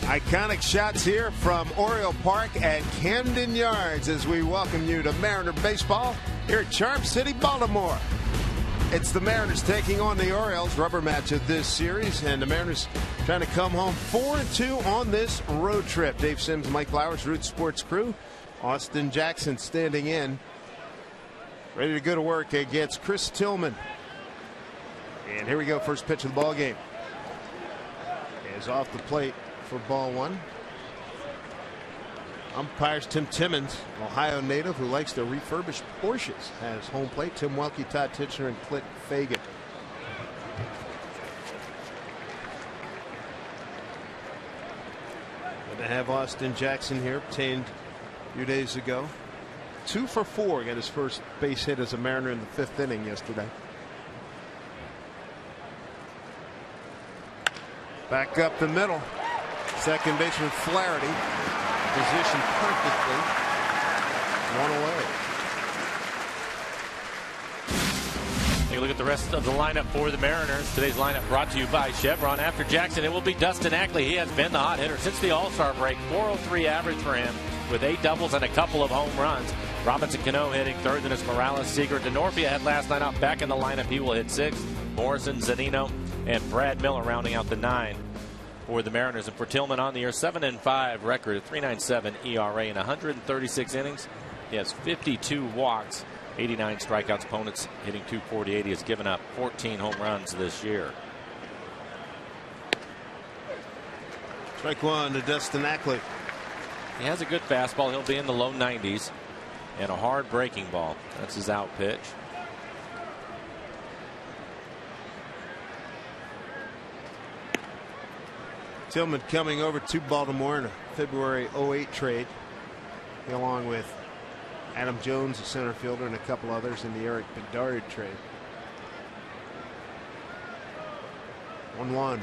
Iconic shots here from Oriole Park at Camden Yards as we welcome you to Mariner Baseball here at Charm City, Baltimore. It's the Mariners taking on the Orioles, rubber match of this series, and the Mariners trying to come home 4-2 on this road trip. Dave Sims, Mike Flowers, Root Sports crew. Austin Jackson standing in, ready to go to work against Chris Tillman. And here we go, first pitch of the ball game. Is off the plate for ball one. Umpires Tim Timmons, Ohio native who likes to refurbish Porsches, has home plate. Tim Welke, Todd Tichenor, and Clint Fagan. Going to have Austin Jackson here, obtained a few days ago. 2 for 4, got his first base hit as a Mariner in the 5th inning yesterday. Back up the middle. Second baseman Flaherty positioned perfectly. 1 away. Take a look at the rest of the lineup for the Mariners. Today's lineup brought to you by Chevron. After Jackson, it will be Dustin Ackley. He has been the hot hitter since the All-Star break. 403 average for him with 8 doubles and a couple of home runs. Robinson Cano hitting third, then it's Morales. Seager DeNorfia had last night out back in the lineup. He will hit 6. Morrison, Zunino, and Brad Miller rounding out the 9 for the Mariners. And for Tillman on the year, 7-5 record, 3.97 ERA in 136 innings. He has 52 walks, 89 strikeouts. Opponents hitting .248. He has given up 14 home runs this year. Strike one to Dustin Ackley. He has a good fastball. He'll be in the low 90s, and a hard breaking ball. That's his out pitch. Tillman coming over to Baltimore in a February 08 trade, along with Adam Jones, the center fielder, and a couple others in the Eric Bedard trade. 1-1.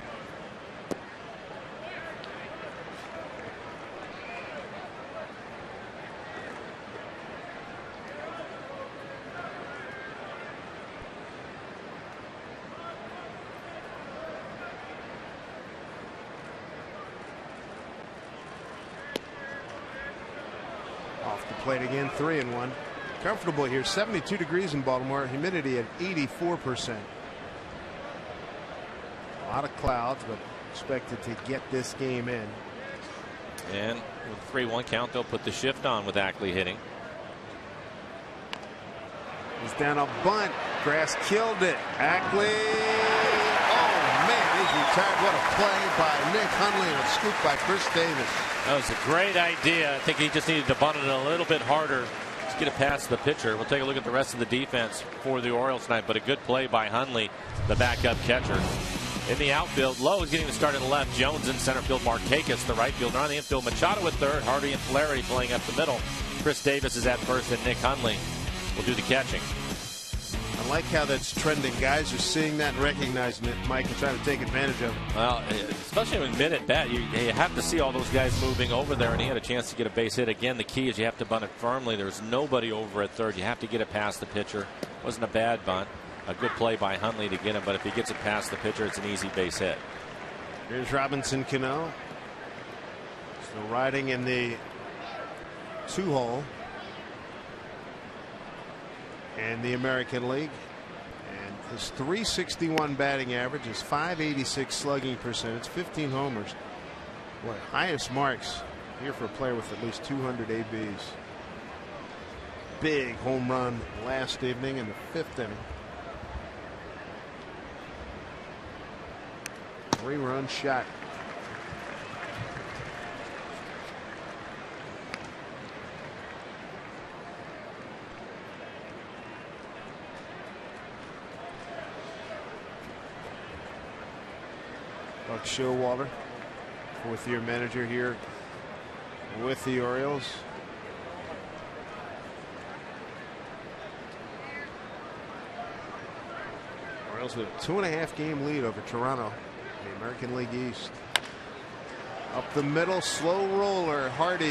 Plate again, 3-1. Comfortable here, 72 degrees in Baltimore, humidity at 84%. A lot of clouds, but expected to get this game in. And with 3-1 count, they'll put the shift on with Ackley hitting. He's down a bunt. Grass killed it. Ackley. Oh man, he's retired. What a play by Nick Hundley and a scoop by Chris Davis. That was a great idea. I think he just needed to bunt it a little bit harder to get it past the pitcher. We'll take a look at the rest of the defense for the Orioles tonight, but a good play by Hundley, the backup catcher. In the outfield, Lowe is getting the start in the left. Jones in center field. Markakis, the right fielder. On the infield, Machado at third. Hardy and Flaherty playing up the middle. Chris Davis is at first, and Nick Hundley will do the catching. I like how that's trending. Guys are seeing that and recognizing it, Mike, and trying to take advantage of it. Well, especially in mid at bat, you have to see all those guys moving over there, and he had a chance to get a base hit. Again, the key is you have to bunt it firmly. There's nobody over at third. You have to get it past the pitcher. Wasn't a bad bunt. A good play by Hundley to get him, but if he gets it past the pitcher, it's an easy base hit. Here's Robinson Cano. Still riding in the 2-hole. In the American League, and his .361 batting average, his .586 slugging percentage, 15 homers. Boy, highest marks here for a player with at least 200 ABs. Big home run last evening in the 5th inning. 3-run shot. Buck Showalter, 4th-year manager here with the Orioles. Orioles with a 2.5 game lead over Toronto in the American League East. Up the middle, slow roller, Hardy.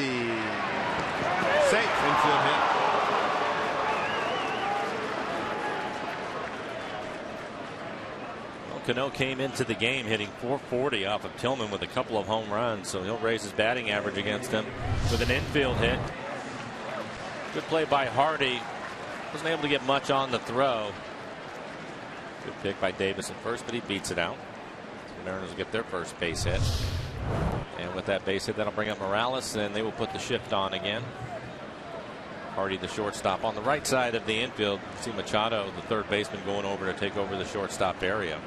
Safe, infield hit. Cano came into the game hitting .440 off of Tillman with a couple of home runs, so he'll raise his batting average against him with an infield hit. Good play by Hardy. Wasn't able to get much on the throw. Good pick by Davis at first, but he beats it out. The Mariners will get their first base hit. And with that base hit, that'll bring up Morales, and they will put the shift on again. Hardy, the shortstop, on the right side of the infield. See Machado, the third baseman, going over to take over the shortstop area.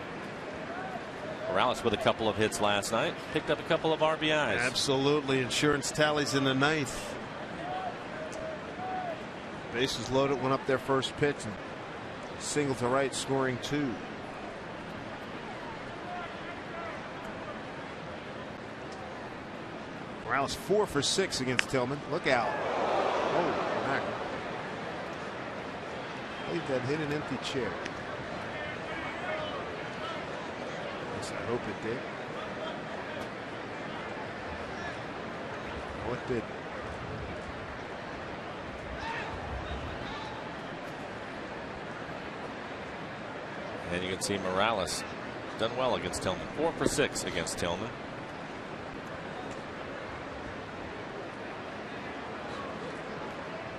Morales with a couple of hits last night. Picked up a couple of RBIs. Absolutely. Insurance tallies in the ninth. Bases loaded, went up their first pitch. And single to right, scoring 2. Morales 4 for 6 against Tillman. Look out. Oh. I believe that hit an empty chair. Yes, I hope it did. Oh, it did. And you can see Morales done well against Tillman. 4 for 6 against Tillman.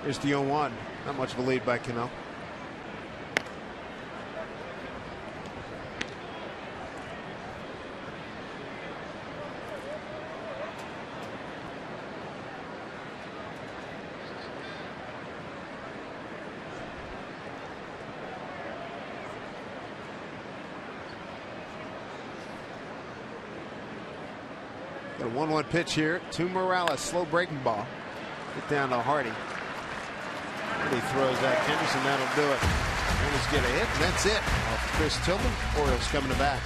Here's the 0-1. Not much of a lead by Cano. Got a 1-1 pitch here to Morales. Slow breaking ball. Get down to Hardy. Hardy throws that Henderson. That'll do it. Mariners get a hit, and that's it. Off Chris Tillman. Orioles coming to bat.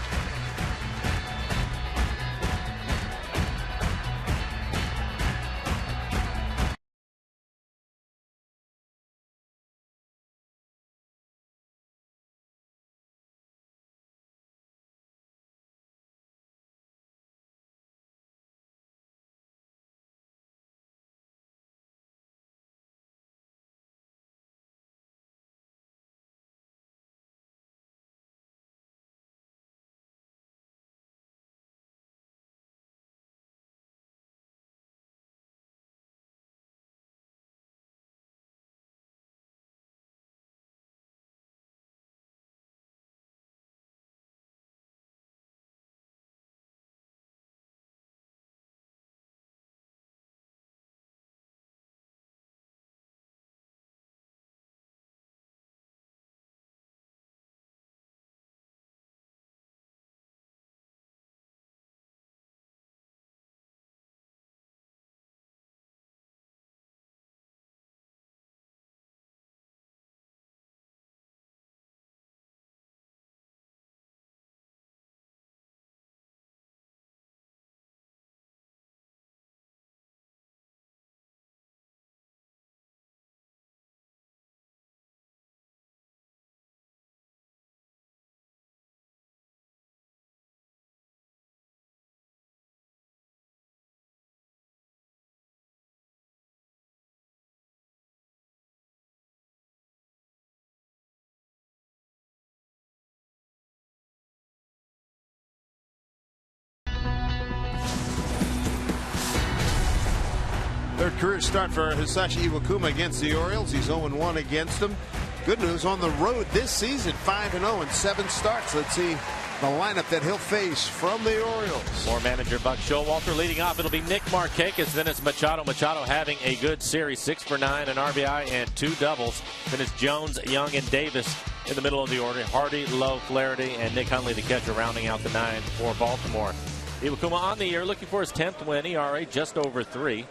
Third career start for Hisashi Iwakuma against the Orioles. He's 0-1 against them. Good news on the road this season, 5-0 in 7 starts. Let's see the lineup that he'll face from the Orioles. More manager Buck Showalter leading off. It'll be Nick Markakis. Then it's Machado. Machado having a good series, 6 for 9, an RBI and 2 doubles. Then it's Jones, Young, and Davis in the middle of the order. Hardy, Lowe, Flaherty, and Nick Hundley, the catcher, rounding out the 9 for Baltimore. Iwakuma on the year, looking for his 10th win. ERA just over 3.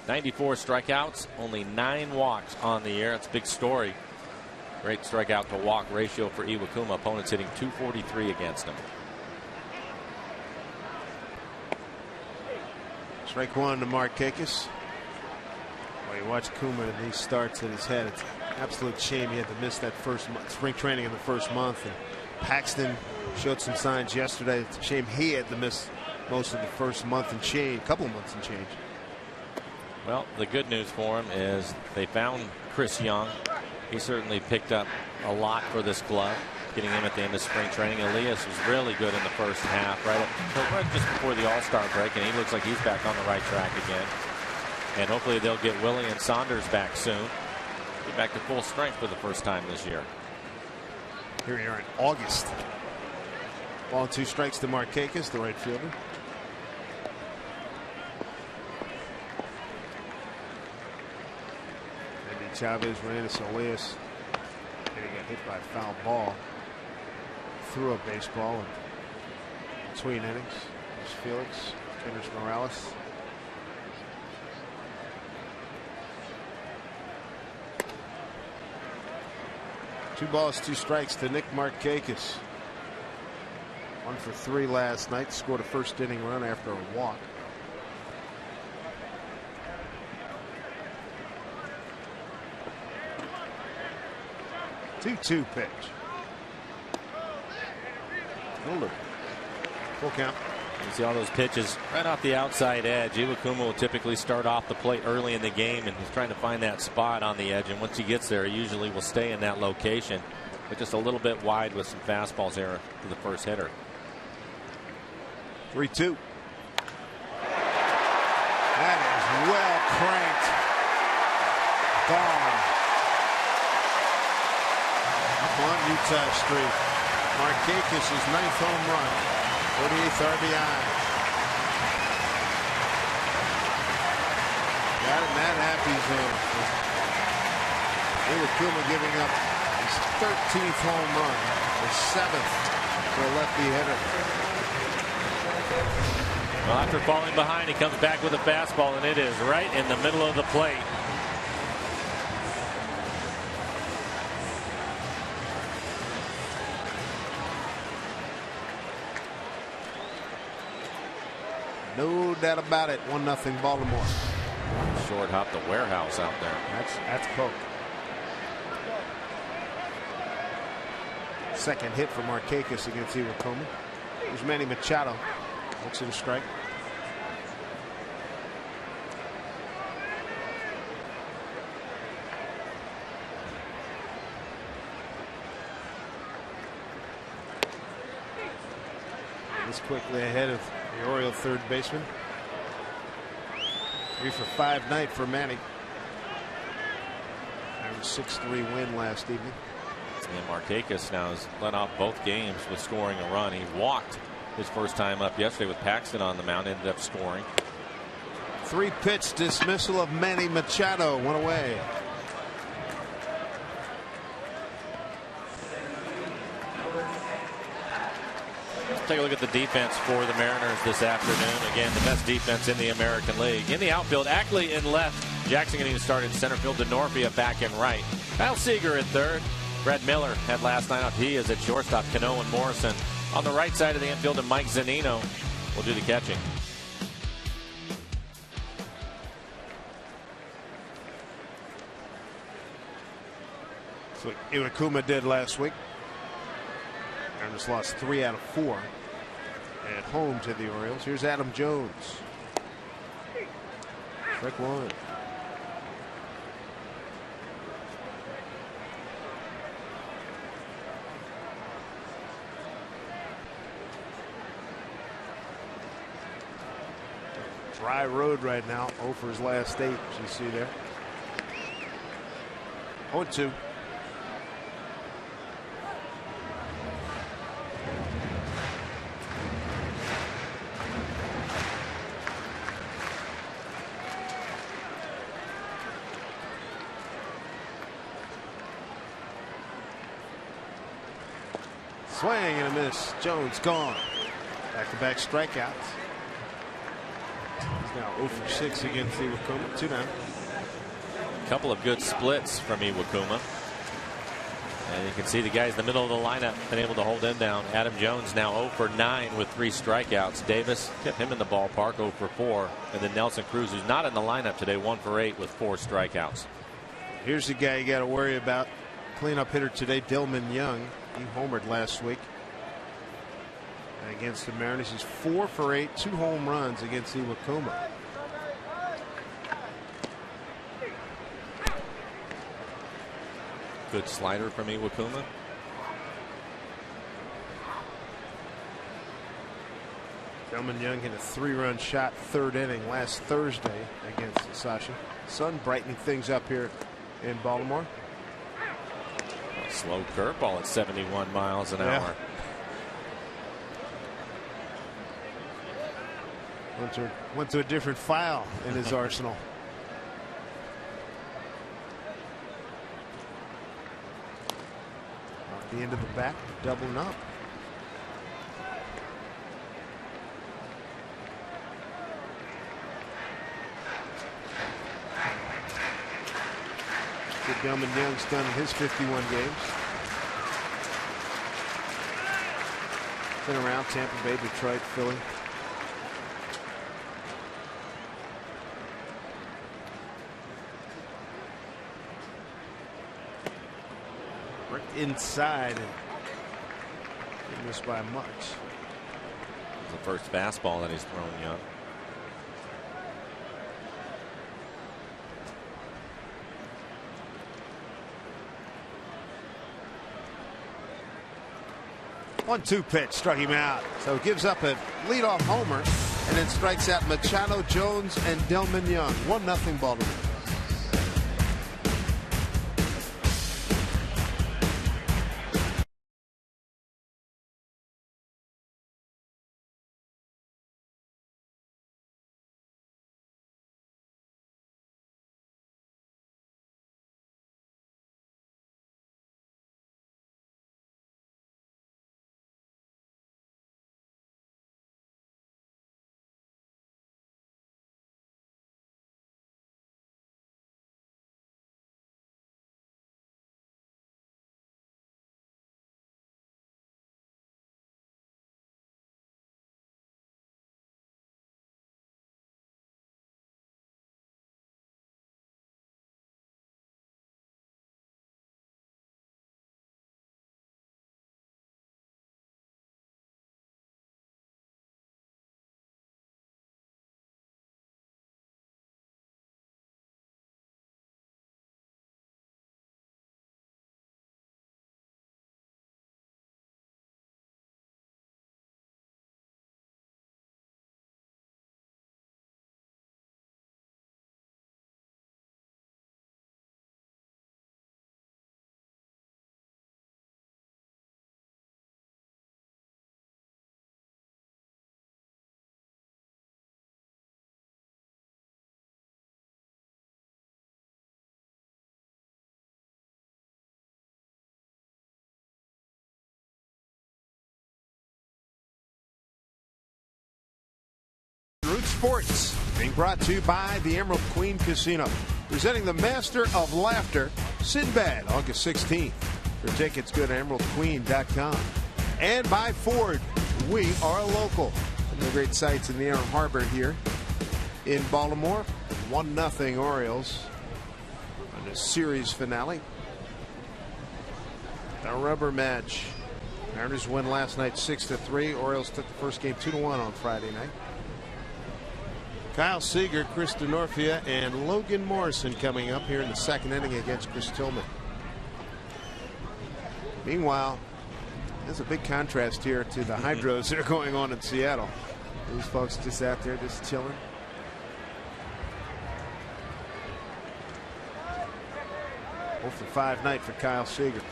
94 strikeouts, only 9 walks on the year. That's a big story. Great strikeout to walk ratio for Iwakuma. Opponents hitting .243 against him. Strike 1 to Markakis. Well, you watch Kuma and he starts at his head. It's an absolute shame he had to miss that first spring training in the first month. And Paxton showed some signs yesterday. It's a shame he had to miss most of the first month and change, couple of months and change. Well, the good news for him is they found Chris Young. He certainly picked up a lot for this club. getting him at the end of spring training. Elias was really good in the first half, right just before the All-Star break, and he looks like he's back on the right track again. And hopefully they'll get Willie and Saunders back soon. Get back to full strength for the first time this year. Here we are in August. Ball and 2 strikes to Markakis, the right fielder. Maybe Chavez ran into Elias. And he got hit by a foul ball. Threw a baseball in between innings. There's Felix. There's Morales. Two balls, 2 strikes to Nick Markakis. 1 for 3 last night. Scored a first inning run after a walk. Two pitch. Full count. You see all those pitches right off the outside edge. Iwakuma will typically start off the plate early in the game, and he's trying to find that spot on the edge. And once he gets there, he usually will stay in that location, but just a little bit wide with some fastballs there to the first hitter. 3-2. That is well cranked. Gone. Up on Utah Street. Markakis' 9th home run. 38th RBI. Got it in that happy zone. Iwakuma giving up his 13th home run, the 7th for a lefty hitter. Well, after falling behind, he comes back with a fastball, and it is right in the middle of the plate. No doubt about it. 1-0 Baltimore. Short hop the warehouse out there. That's Coke. Second hit for Markakis against Iwakuma. There's Manny Machado. Looks at a strike. He's quickly ahead of the Oriole third baseman. 3 for 5 night for Manny. That was a 6-3 win last evening. And Markakis now has led off both games with scoring a run. He walked his first time up yesterday with Paxton on the mound, ended up scoring. 3-pitch dismissal of Manny Machado. 1 away. Let's take a look at the defense for the Mariners this afternoon. Again, the best defense in the American League. In the outfield, Ackley in left. Jackson getting started in center field. Denorfia back in right. Kyle Seager at third. Brett Miller had last night off. He is at shortstop. Cano and Morrison on the right side of the infield, and Mike Zunino will do the catching. That's what Iwakuma did last week. Mariners lost 3 out of 4 at home to the Orioles. Here's Adam Jones. Strike 1. Dry road right now. 0 for his last 8, as you see there. 0-2. Swing and a miss. Jones gone. Back-to-back strikeouts. He's now 0 for 6 against Iwakuma. 2 down. A couple of good splits from Iwakuma. And you can see the guys in the middle of the lineup been able to hold him down. Adam Jones now 0 for 9 with 3 strikeouts. Davis kept him in the ballpark 0 for 4. And then Nelson Cruz, who's not in the lineup today, 1 for 8 with 4 strikeouts. Here's the guy you got to worry about. Cleanup hitter today, Dillman Young. He homered last week against the Mariners. He's 4 for 8, 2 home runs against Iwakuma. Good slider from Iwakuma. Delmon Young hit a 3-run shot 3rd inning last Thursday against Sashi. Sun brightening things up here in Baltimore. A slow curveball at 71 miles an hour. Went to a different file in his arsenal. Off the end of the bat, doubling up. What Delmon Young's done in his 51 games. Been around Tampa Bay, Detroit, Philly. Inside and missed by much. It's the first fastball that he's thrown, Young. One-two pitch struck him out, so gives up a leadoff homer and then strikes out Machado, Jones, and Delmon Young. 1-0 Baltimore. Root Sports being brought to you by the Emerald Queen Casino, presenting the Master of Laughter, Sinbad, August 16th. For tickets, go to emeraldqueen.com. And by Ford, we are local. Some of the great sights in the Inner Harbor here in Baltimore. 1-0 Orioles on the series finale. The rubber match. Mariners win last night 6-3. Orioles took the first game 2-1 on Friday night. Kyle Seager, Chris Denorfia, and Logan Morrison coming up here in the 2nd inning against Chris Tillman. Meanwhile, there's a big contrast here to the hydros that are going on in Seattle. These folks just out there just chilling. Oh for 5 night for Kyle Seager.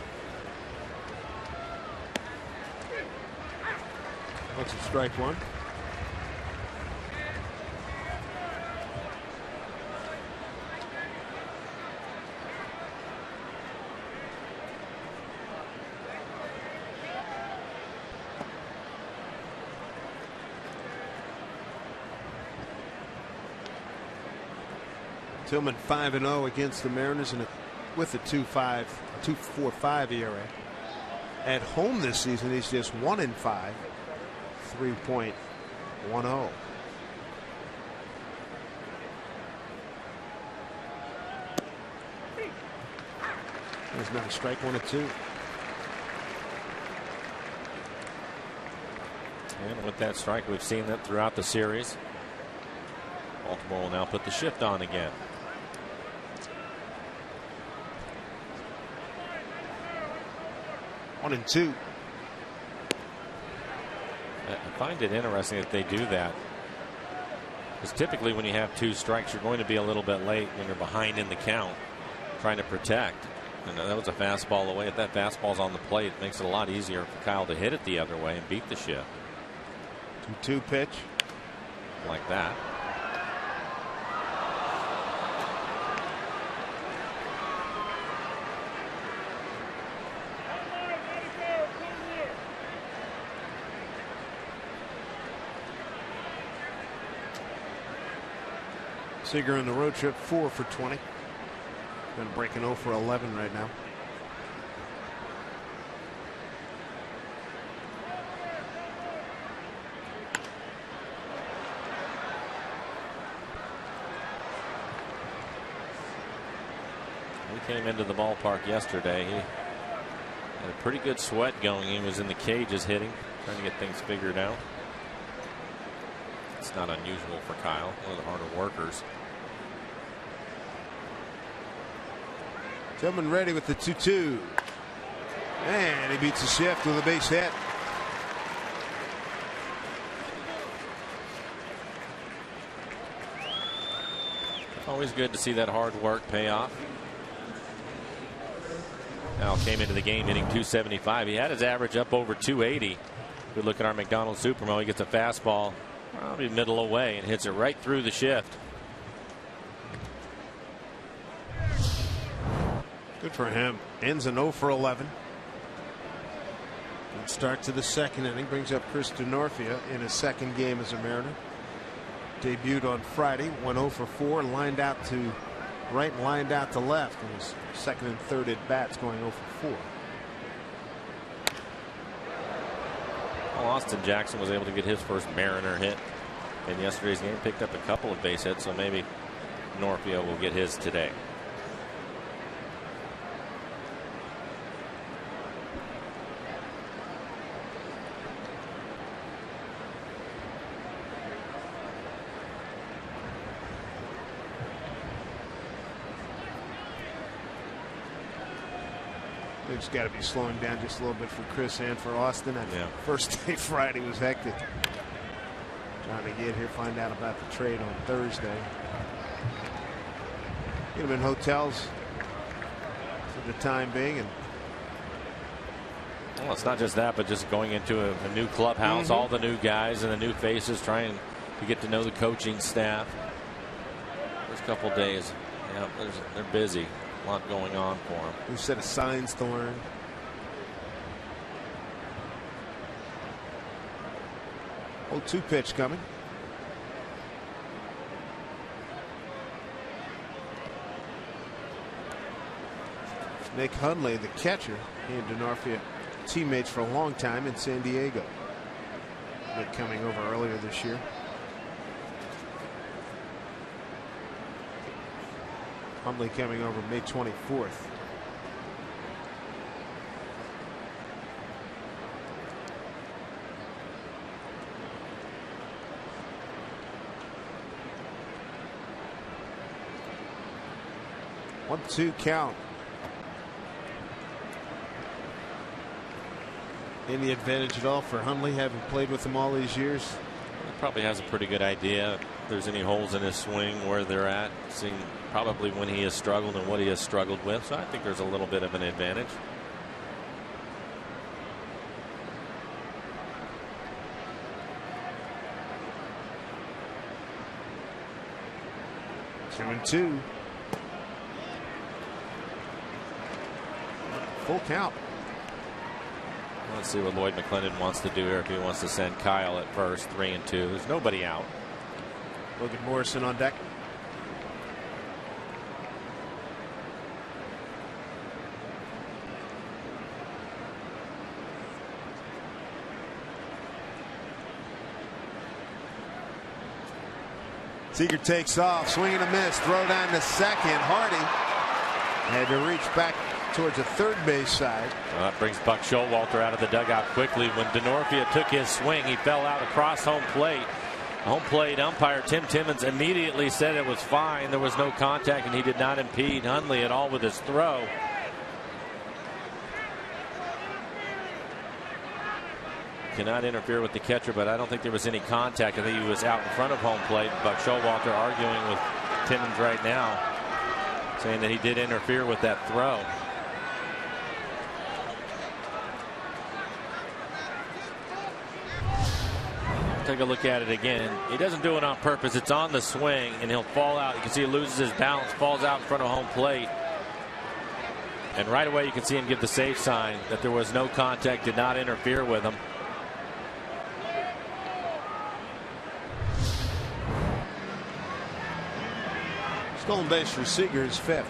Looks at strike one. Tillman 5-0 against the Mariners and with a 2.45 ERA. At home this season, he's just 1-5, 3.10. There's not a strike, 1-2. And with that strike, we've seen that throughout the series. Baltimore will now put the shift on again. 1-2. I find it interesting that they do that. Because typically when you have 2 strikes, you're going to be a little bit late when you're behind in the count, trying to protect. And that was a fastball away. If that fastball's on the plate, it makes it a lot easier for Kyle to hit it the other way and beat the shift. 2-2 pitch. Like that. Seager on the road trip 4 for 20. Been breaking 0 for 11 right now. He came into the ballpark yesterday. He had a pretty good sweat going. He was in the cages hitting, trying to get things figured out. It's not unusual for Kyle, one of the harder workers. Tillman ready with the 2-2. And he beats the shift with a base hit. Always good to see that hard work pay off. Now came into the game hitting .275. He had his average up over .280. We look at our McDonald's Supermo. He gets a fastball probably middle away and hits it right through the shift. Good for him. Ends an 0 for 11. And start to the second inning. Brings up Chris Denorfia in his second game as a Mariner. Debuted on Friday. Went 0 for 4. Lined out to right and lined out to left. In his second and third at bats, going 0 for 4. Well, Austin Jackson was able to get his first Mariner hit in yesterday's game. Picked up a couple of base hits, so maybe Norfia will get his today. It's got to be slowing down just a little bit for Chris and for Austin. That first day Friday was hectic. Trying to get here, find out about the trade on Thursday. Get them in hotels for the time being. And well, it's not just that, but just going into a new clubhouse, all the new guys and the new faces, trying to get to know the coaching staff. First couple days, yeah, they're busy. A lot going on for him. New set of signs to learn. Old 2 pitch coming. Nick Hundley, the catcher. He and Denorfia teammates for a long time in San Diego. Nick coming over earlier this year. Hundley coming over May 24th. One, 2 count. Any advantage at all for Hundley, having played with him all these years? He probably has a pretty good idea if there's any holes in his swing, where they're at, seeing probably when he has struggled and what he has struggled with. So I think there's a little bit of an advantage. Two and 2. Full count. Let's see what Lloyd McClendon wants to do here. If he wants to send Kyle at first, 3 and 2. There's nobody out. Logan Morrison on deck. Seager takes off, swing and a miss, throw down to second. Hardy had to reach back towards the third base side. Well, that brings Buck Showalter out of the dugout quickly. When Denorfia took his swing, he fell out across home plate. Home plate umpire Tim Timmons immediately said it was fine. There was no contact and he did not impede Hundley at all with his throw. cannot interfere with the catcher, but I don't think there was any contact. I think he was out in front of home plate. Buck Showalter arguing with Timmons right now, saying that he did interfere with that throw. Take a look at it again. He doesn't do it on purpose. It's on the swing, and he'll fall out. You can see he loses his balance, falls out in front of home plate. And right away you can see him give the safe sign that there was no contact, did not interfere with him. Stolen base for Seager is 5th.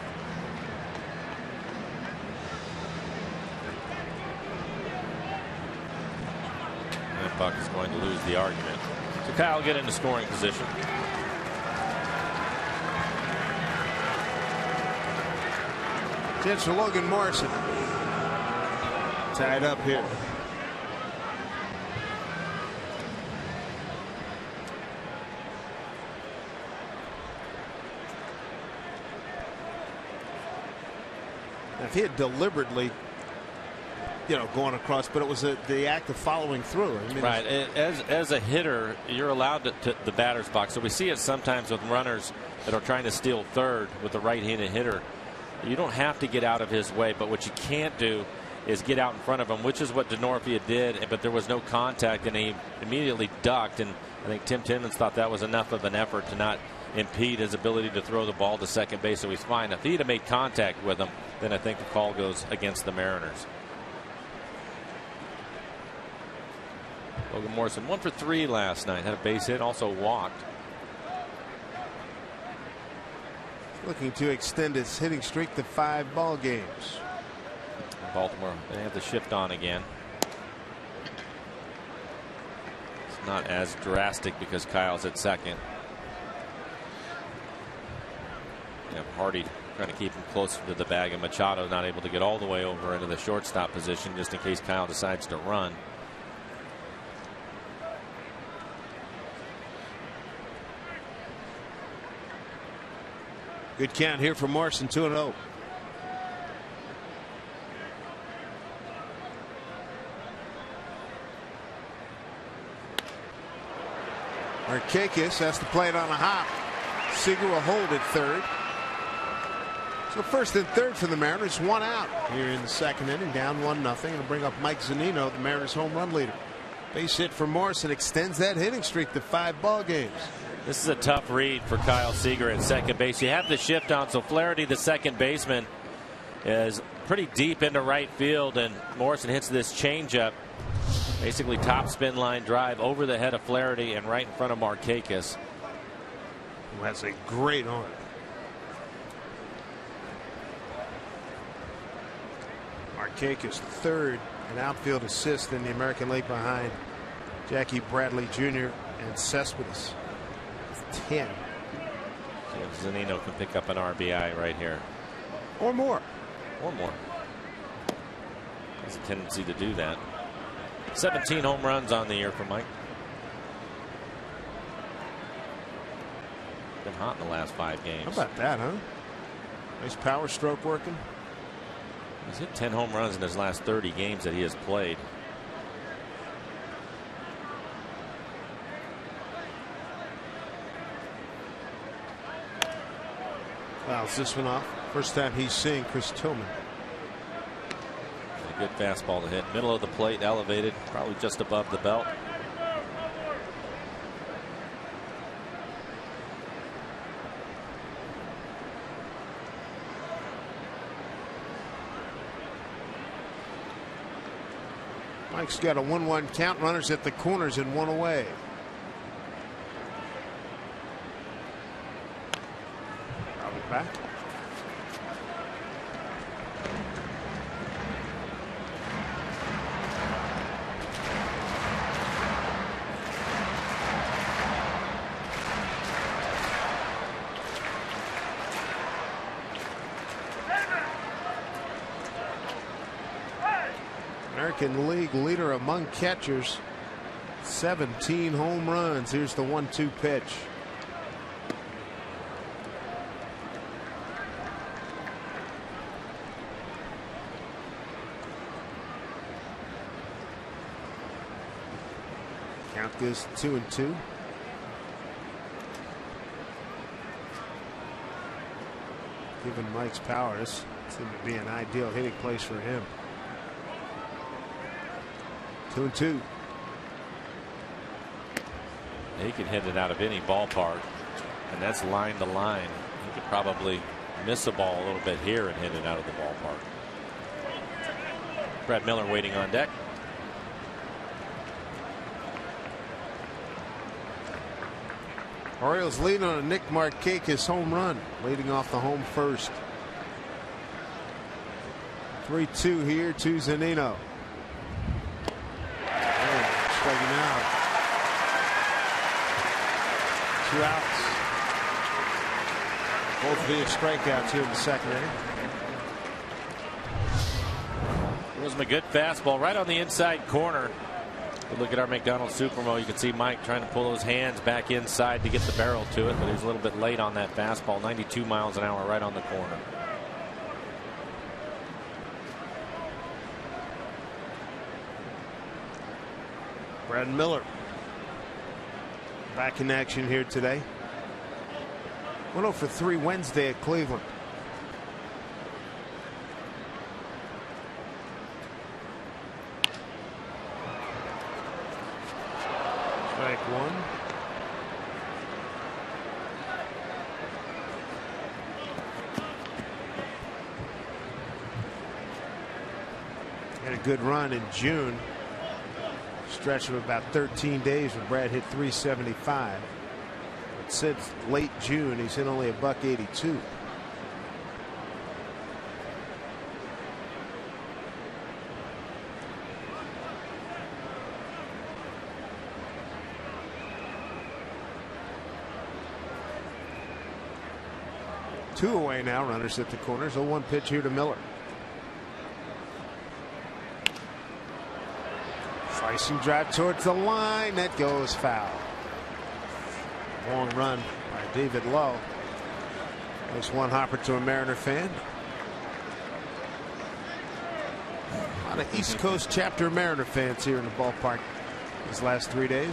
And Buck is going to lose the argument. So Kyle will get into scoring position. Chance for Logan Morrison. Tied up here. If he had deliberately, going across, but it was the act of following through. I mean, right. As a hitter, you're allowed to the batter's box. So we see it sometimes with runners that are trying to steal third with the right-handed hitter. You don't have to get out of his way, but what you can't do is get out in front of him, which is what Denorfia did, but there was no contact, and he immediately ducked, and I think Tim Timmons thought that was enough of an effort to not impede his ability to throw the ball to second base, so he's fine. If he'd have made contact with him, then I think the call goes against the Mariners. Logan Morrison 1 for 3 last night, had a base hit, also walked. Looking to extend his hitting streak to 5 ball games. Baltimore, they have the shift on again. It's not as drastic because Kyle's at second. Hardy trying to keep him closer to the bag, and Machado not able to get all the way over into the shortstop position just in case Kyle decides to run. Good count here for Morrison, 2-0. Markakis has to play it on a hop. Seager will hold at third. So first and third for the Mariners, 1 out here in the second inning, down 1-0. It'll bring up Mike Zunino, the Mariners home run leader. Base hit for Morrison extends that hitting streak to 5 ball games. This is a tough read for Kyle Seager at second base. You have the shift on, so Flaherty, the second baseman, is pretty deep into right field, and Morrison hits this changeup, basically top spin line drive over the head of Flaherty and right in front of Markakis, who has a great arm. Markakis, third in outfield assist in the American League behind Jackie Bradley Jr. and Cespedes. 10. So Zunino can pick up an RBI right here. Or more. Or more. Has a tendency to do that. 17 home runs on the year for Mike. Been hot in the last 5 games. How about that, huh? Nice power stroke working. He's hit 10 home runs in his last 30 games that he has played. Fouls this one off. First time he's seeing Chris Tillman. A good fastball to hit. Middle of the plate, elevated, probably just above the belt. Mike's got a 1-1 count. Runners at the corners and 1 away. Back. American League leader among catchers. 17 home runs. Here's the 1-2 pitch. Count goes 2-2. Given Mike's powers, seemed to be an ideal hitting place for him. 2-2. He can hit it out of any ballpark, and that's line to line. He could probably miss a ball a little bit here and hit it out of the ballpark. Brad Miller waiting on deck. Orioles lead on a Nick Markakis home run, leading off the home first. 3-2 here to Zunino. Striking out. 2 outs. Both via strikeouts here in the second inning. It was a good fastball right on the inside corner. But look at our McDonald's Supermo. You can see Mike trying to pull those hands back inside to get the barrel to it, but he was a little bit late on that fastball. 92 miles an hour right on the corner. Brad Miller back in action here today. 1-0 for 3 Wednesday at Cleveland. Strike 1. Had a good run in June. Stretch of about 13 days where Brad hit 375. But since late June, he's hit only a $182. Two away now, runners at the corners. 0-1 pitch here to Miller. Slicing drive towards the line. That goes foul. Long run by David Lowe. There's one hopper to a Mariner fan. A lot of East Coast chapter Mariner fans here in the ballpark these last 3 days.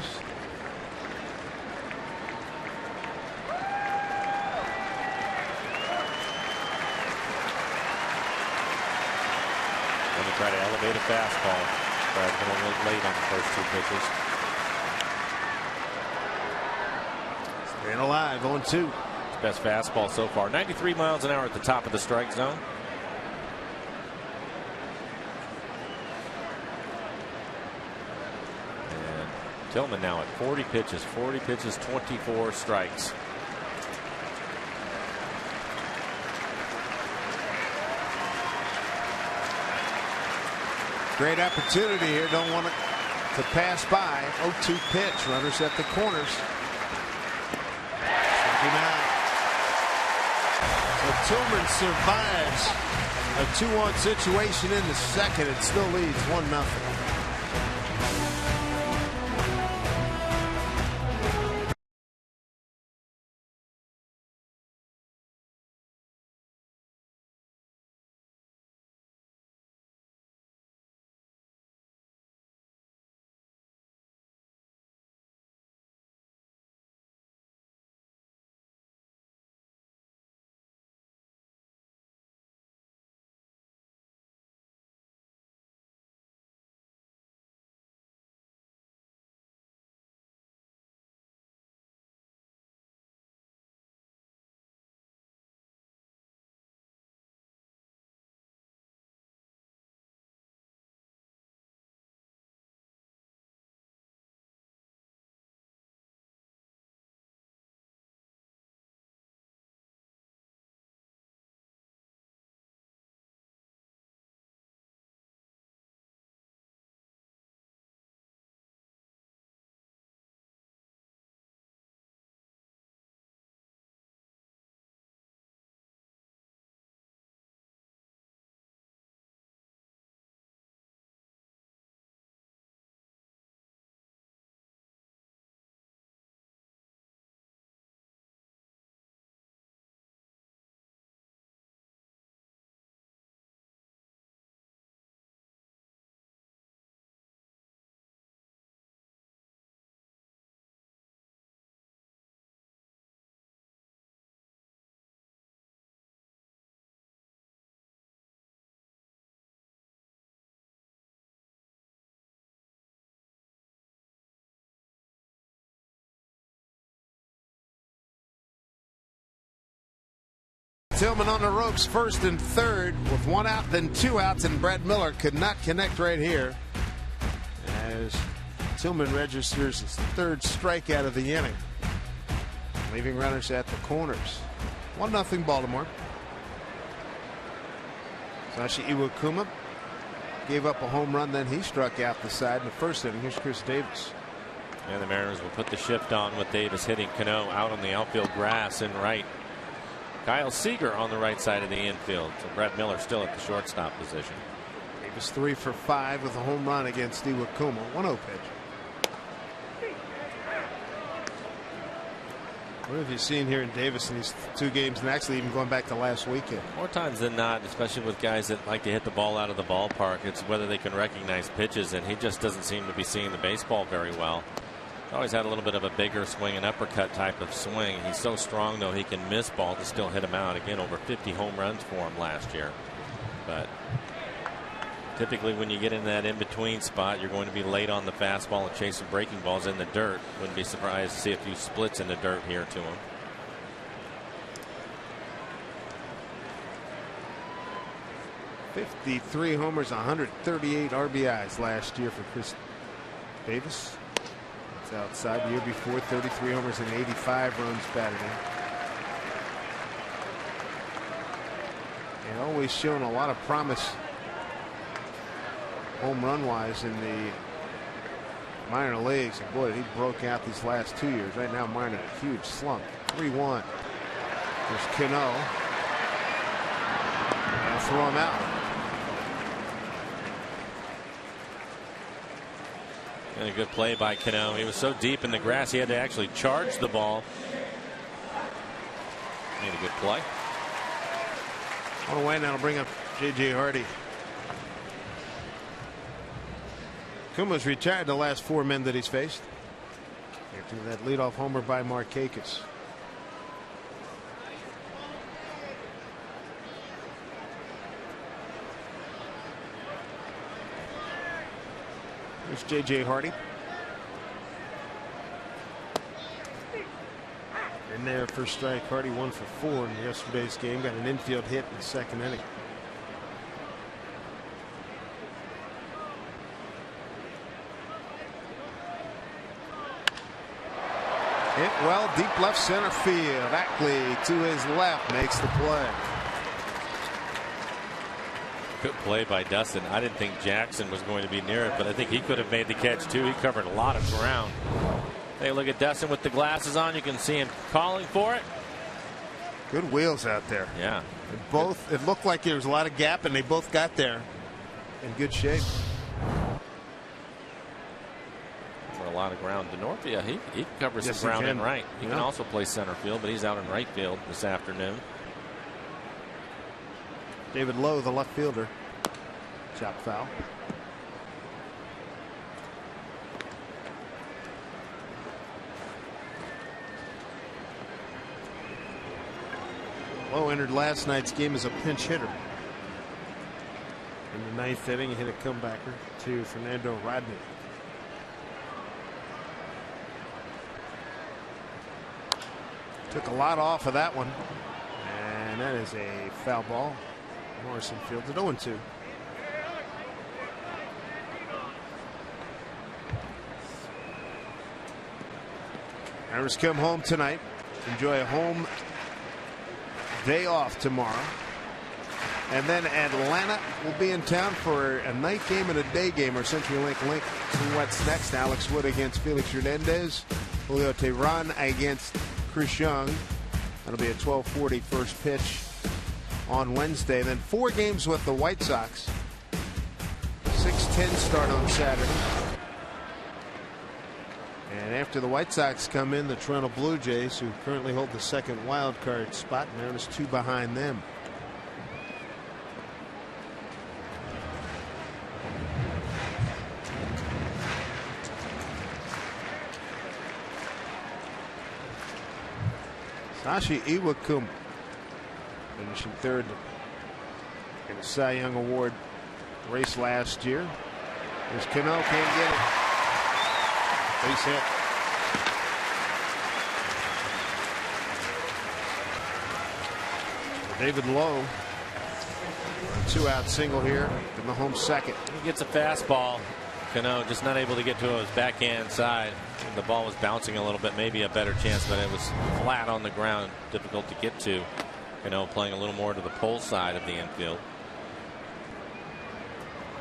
Going to try to elevate a fastball. Brad's been a little late on the first 2 pitches. Staying alive, 0-2. His best fastball so far. 93 miles an hour at the top of the strike zone. And Tillman now at 40 pitches. 40 pitches, 24 strikes. Great opportunity here. Don't want it to pass by. 0-2 pitch. Runners at the corners. Striking out. So Tillman survives a 2-1 situation in the second. It still leads 1-0. Tillman on the ropes, first and third with 1 out, then 2 outs, and Brad Miller could not connect right here as Tillman registers his 3rd strikeout of the inning, leaving runners at the corners. 1-0 Baltimore. Sashi Iwakuma gave up a home run, then he struck out the side in the first inning. Here's Chris Davis. And the Mariners will put the shift on with Davis hitting Cano out on the outfield grass and right. Kyle Seager on the right side of the infield. So Brad Miller still at the shortstop position. Davis 3 for 5 with a home run against Iwakuma. 1-0 pitch. What have you seen here in Davis in these 2 games, and actually even going back to last weekend? More times than not, especially with guys that like to hit the ball out of the ballpark, it's whether they can recognize pitches, and he just doesn't seem to be seeing the baseball very well. Always had a little bit of a bigger swing and uppercut type of swing. He's so strong, though, he can miss ball to still hit him out. Again, over 50 home runs for him last year. But typically when you get in that in-between spot, you're going to be late on the fastball and chasing breaking balls in the dirt. Wouldn't be surprised to see a few splits in the dirt here to him. '53 homers, 138 RBIs last year for Chris Davis. It's outside. The year before, 33 homers and 85 runs batted in. And always shown a lot of promise home run wise in the minor leagues, and boy, he broke out these last 2 years. Right now, minor a huge slump. 3-1. There's Cano. And throw him out. And a good play by Cano. He was so deep in the grass he had to actually charge the ball. Made a good play. On the way now, to bring up J.J. Hardy. Kuma's retired the last 4 men that he's faced after that leadoff homer by Markakis. There's J.J. Hardy. In there, first strike. Hardy 1 for 4 in yesterday's game. Got an infield hit in the 2nd inning. Hit well deep left center field. Ackley to his left makes the play. Good play by Dustin. I didn't think Jackson was going to be near it, but I think he could have made the catch too. He covered a lot of ground. Take a look at Dustin with the glasses on. You can see him calling for it. Good wheels out there. Yeah. It looked like there was a lot of gap, and they both got there in good shape. For a lot of ground. DeNorpia, he covers some ground in right. He can also play center field, but he's out in right field this afternoon. David Lowe, the left fielder. Chop foul. Lowe entered last night's game as a pinch hitter. In the 9th inning, he hit a comebacker to Fernando Rodney. Took a lot off of that one. And that is a foul ball. Morrison fields it 0-2. Mariners come home tonight. Enjoy a home day off tomorrow. And then Atlanta will be in town for a night game and a day game. Our CenturyLink link to what's next. Alex Wood against Felix Hernandez. Julio Teheran against Chris Young. That'll be a 12:40 first pitch on Wednesday. Then 4 games with the White Sox. 6:10 start on Saturday. And after the White Sox come in, the Toronto Blue Jays, who currently hold the 2nd wild card spot. Mariners 2 behind them. Sashi Iwakuma finishing 3rd in the Cy Young Award race last year. There's Cano, can't get it. Base hit. David Lowe. Two-out single here from the home second. He gets a fastball. Cano just not able to get to his backhand side. The ball was bouncing a little bit, maybe a better chance, but it was flat on the ground, difficult to get to. Cano playing a little more to the pole side of the infield.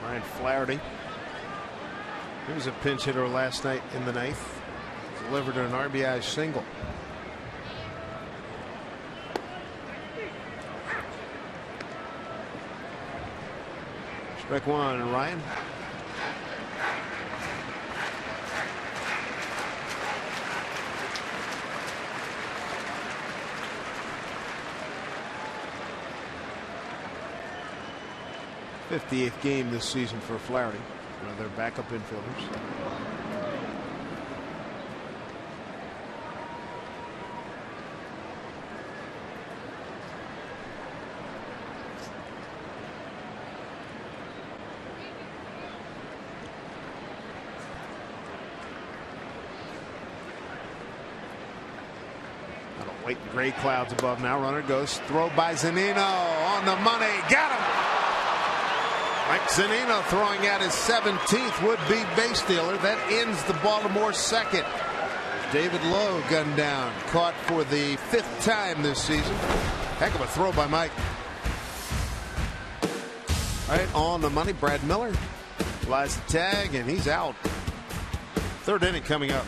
Ryan Flaherty. He was a pinch hitter last night in the ninth. Delivered an RBI single. Strike one, Ryan. '58th game this season for Flaherty. One of their backup infielders. White and gray clouds above now. Runner goes. Throw by Zunino on the money. Got him. Mike Zunino throwing out his 17th would-be base stealer. That ends the Baltimore second. David Lowe gunned down. Caught for the 5th time this season. Heck of a throw by Mike. All right, on the money. Brad Miller flies the tag, and he's out. 3rd inning coming up.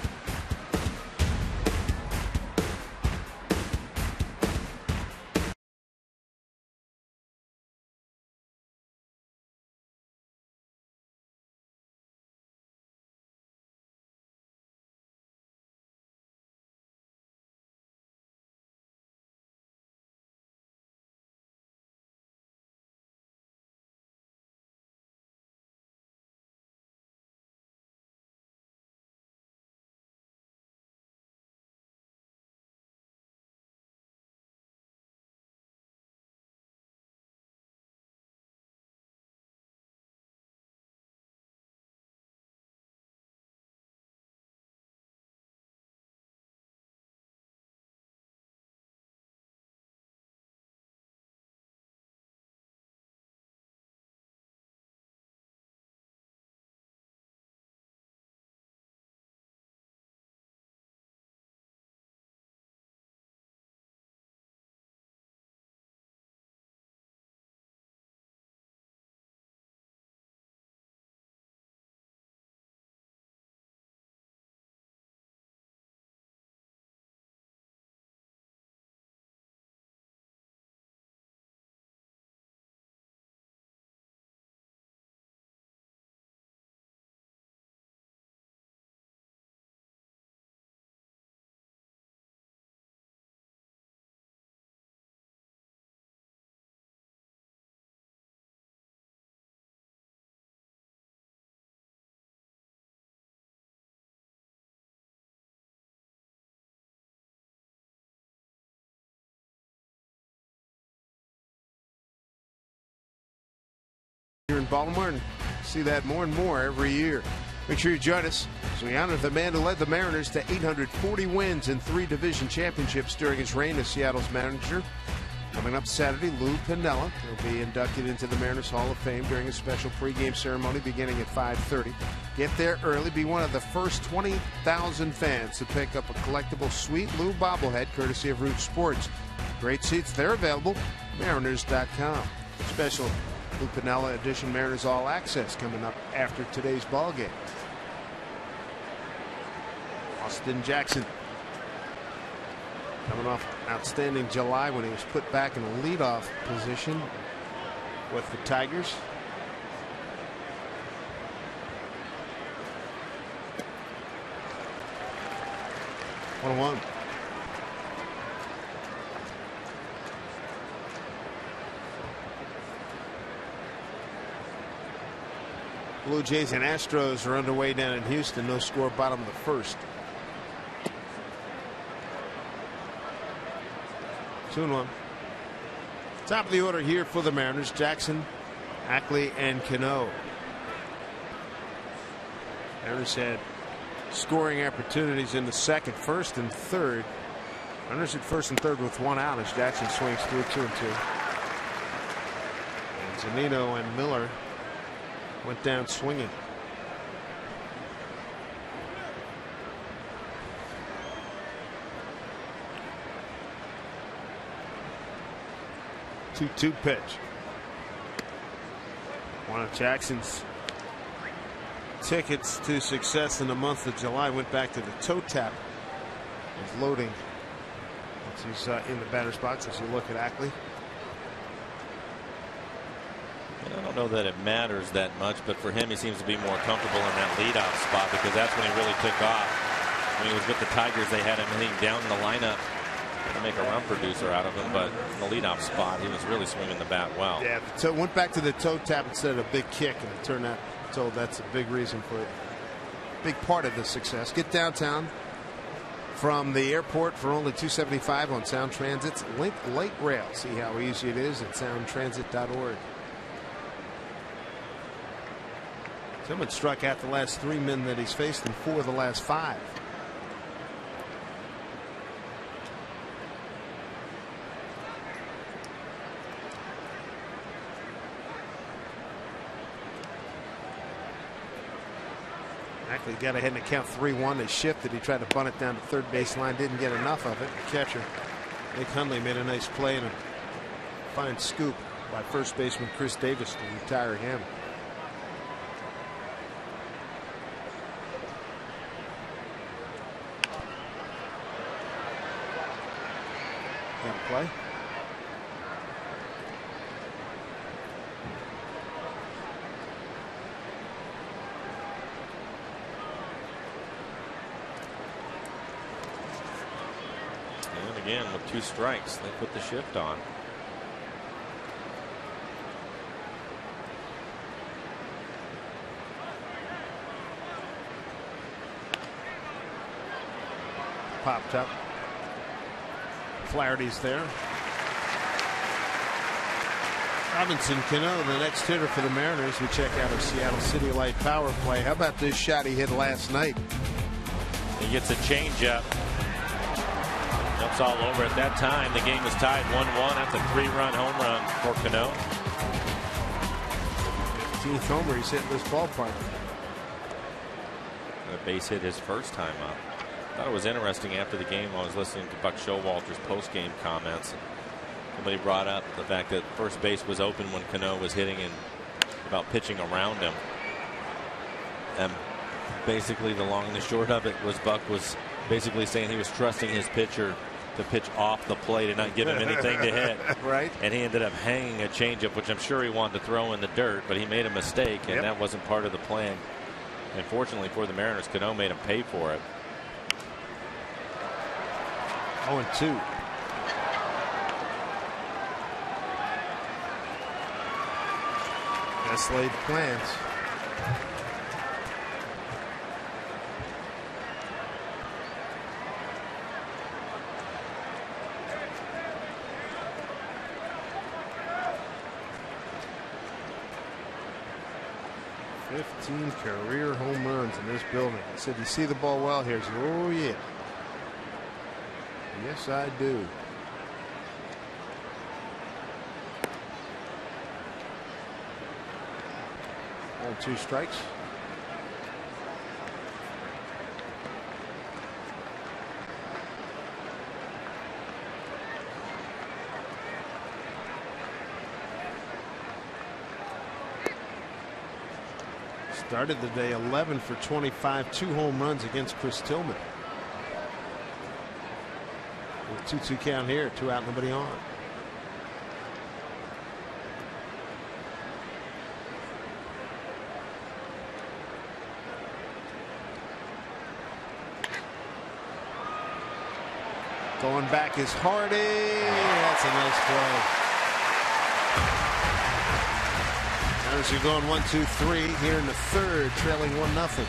Here in Baltimore, and see that more and more every year. Make sure you join us as we honor the man who led the Mariners to 840 wins and 3 division championships during his reign as Seattle's manager. Coming up Saturday, Lou Piniella will be inducted into the Mariners Hall of Fame during a special pregame ceremony beginning at 5:30. Get there early. Be one of the first 20,000 fans to pick up a collectible Sweet Lou bobblehead courtesy of Root Sports. Great seats. They're available. Mariners.com. Special Lou Piniella edition Mariners All Access coming up after today's ball game. Austin Jackson coming off an outstanding July when he was put back in a leadoff position with the Tigers. One 1. Blue Jays and Astros are underway down in Houston. No score, bottom of the first. 2-1. Top of the order here for the Mariners: Jackson, Ackley, and Cano. Mariners had scoring opportunities in the second, first, and third. Mariners at first and third with 1 out as Jackson swings through 2-2. Zunino and Miller went down swinging. Two pitch. One of Jackson's tickets to success in the month of July went back to the toe tap. He's loading once he's in the batter's box as you look at Ackley. I don't know that it matters that much, but for him, he seems to be more comfortable in that leadoff spot because that's when he really took off. When he was with the Tigers, they had him hitting down in the lineup to make a run producer out of him, but in the leadoff spot, he was really swinging the bat well. Yeah, so went back to the toe tap instead of a big kick, and it turned out. So that's a big reason for it. Big part of the success. Get downtown from the airport for only $275 on Sound Transit's Link Light Rail. See how easy it is at soundtransit.org. Someone struck out the last 3 men that he's faced and 4 of the last 5. Actually got ahead in the count 3-1. They shifted. He tried to bunt it down the third base line. Didn't get enough of it. The catcher, Nick Hundley, made a nice play and a fine scoop by first baseman Chris Davis to retire him. Play. And again, with 2 strikes, they put the shift on. Popped up. Flaherty's there. Robinson Cano, the next hitter for the Mariners. We check out our Seattle City Light power play. How about this shot he hit last night? He gets a changeup. Jumps all over. At that time, the game was tied 1-1. That's a 3-run home run for Cano. 15th homer he's hit in this ballpark. A base hit his first time up. I thought it was interesting after the game. I was listening to Buck Showalter's post-game comments. Somebody brought up the fact that first base was open when Cano was hitting and about pitching around him. And basically the long and the short of it was Buck was basically saying he was trusting his pitcher to pitch off the plate and not give him anything to hit. Right. And he ended up hanging a changeup, which I'm sure he wanted to throw in the dirt, but he made a mistake, and that wasn't part of the plan. And fortunately for the Mariners, Cano made him pay for it. 0-2. Best laid plans. "15 career home runs in this building." I said, "You see the ball well here?" He said, "Oh yeah. Yes, I do." All 2 strikes. Started the day 11 for 25, 2 home runs against Chris Tillman. 2-2 count here, 2 out, nobody on. Going back is Hardy. That's a nice play. Mariners are going 1-2-3 here in the third, trailing 1-0.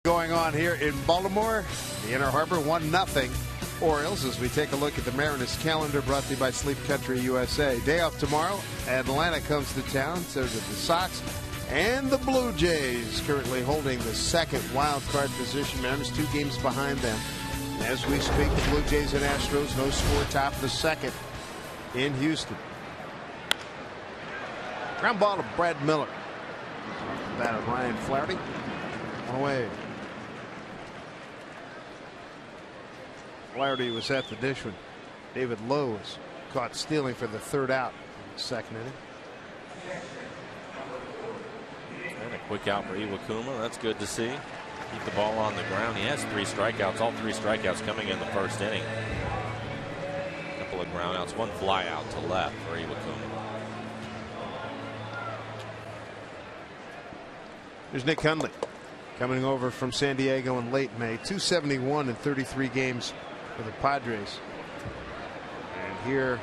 Going on here in Baltimore, the Inner Harbor, 1-0 Orioles, as we take a look at the Mariners calendar, brought to you by Sleep Country USA. Day off tomorrow. Atlanta comes to town, so do the Sox and the Blue Jays, currently holding the second wild card position. Mariners 2 games behind them. As we speak, the Blue Jays and Astros, no score, top of the second in Houston. Ground ball to Brad Miller. That of Ryan Flaherty. One away. Flaherty was at the dish when David Lowe was caught stealing for the third out in the second inning. And a quick out for Iwakuma. That's good to see. Keep the ball on the ground. He has 3 strikeouts. All 3 strikeouts coming in the first inning. A couple of groundouts. 1 fly out to left for Iwakuma. There's Nick Hundley coming over from San Diego in late May. 271 in 33 games for the Padres. And here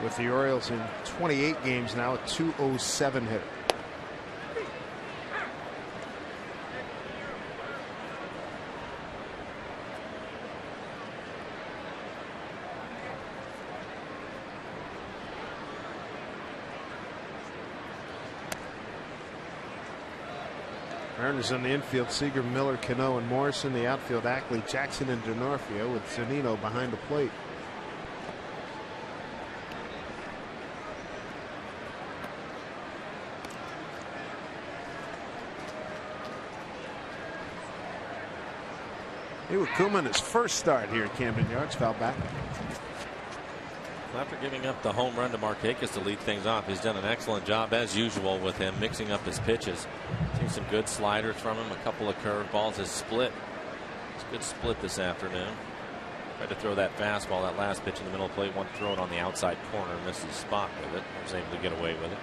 with the Orioles in 28 games now, a 207 hitter. Mariners on the infield, Seager, Miller, Cano, and Morrison. The outfield, Ackley, Jackson, and D'Onofrio, with Zunino behind the plate. Iwakuma in his first start here at Camden Yards, foul back. After giving up the home run to Markakis to lead things off, he's done an excellent job as usual with him mixing up his pitches. Seen some good sliders from him, a couple of curveballs. His split, it's a good split this afternoon. Tried to throw that fastball, that last pitch in the middle of the plate, one throw it on the outside corner, missed his spot with it. Was able to get away with it.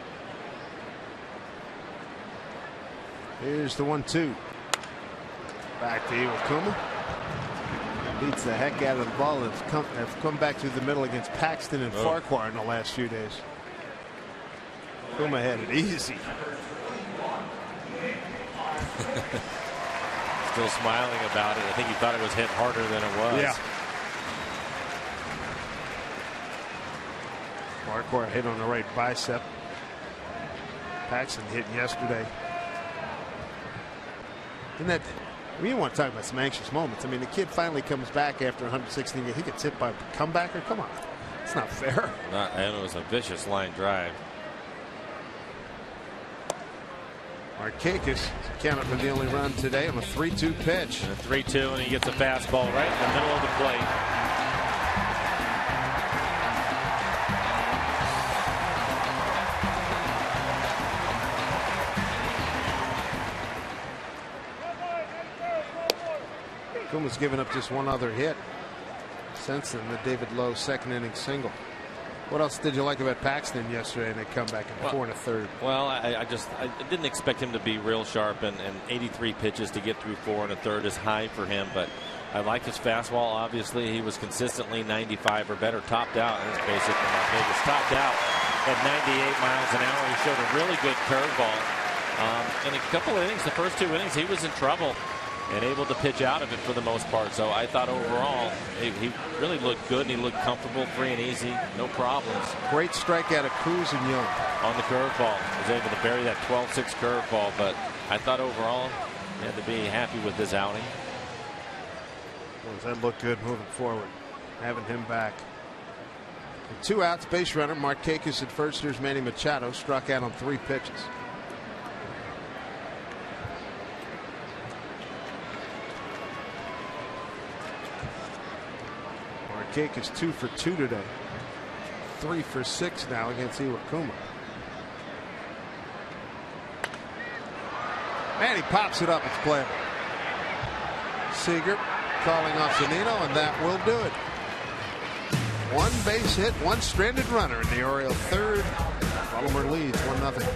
Here's the 1-2. Back to Iwakuma. Beats the heck out of the ball. Have come back through the middle against Paxton and Farquhar in the last few days. Kuma had it easy. Still smiling about it. I think he thought it was hit harder than it was. Yeah. Farquhar hit on the right bicep. Paxton hit yesterday. Isn't that? We don't want to talk about some anxious moments. I mean, the kid finally comes back after 116 games. He gets hit by a comebacker. Come on, it's not fair. And it was a vicious line drive. Markakis counted for the only run today on a 3-2 pitch. And a 3-2, and he gets a fastball right in the middle of the plate. Kuma's given up just one other hit since then, the David Lowe second inning single. What else did you like about Paxton yesterday in a comeback in 4 1/3? Well, I didn't expect him to be real sharp, and 83 pitches to get through 4 1/3 is high for him, but I like his fastball. Obviously, he was consistently 95 or better, topped out. That's basically my biggest. Topped out at 98 miles an hour. He showed a really good curveball. In a couple of innings, the first 2 innings, he was in trouble and able to pitch out of it for the most part. So I thought overall he really looked good, and he looked comfortable, free and easy, no problems. Great strikeout of Cruz and Young on the curveball. Was able to bury that 12-6 curveball, but I thought overall he had to be happy with his outing. Well, does that look good moving forward? Having him back. With 2 outs, base runner Markakis at first. Here's Manny Machado, struck out on 3 pitches. Markakis 2 for 2 today. 3 for 6 now against Iwakuma. And he pops it up. It's playable. Seager calling off Zunino, and that will do it. 1 base hit, 1 stranded runner in the Orioles' third. Baltimore leads 1-0.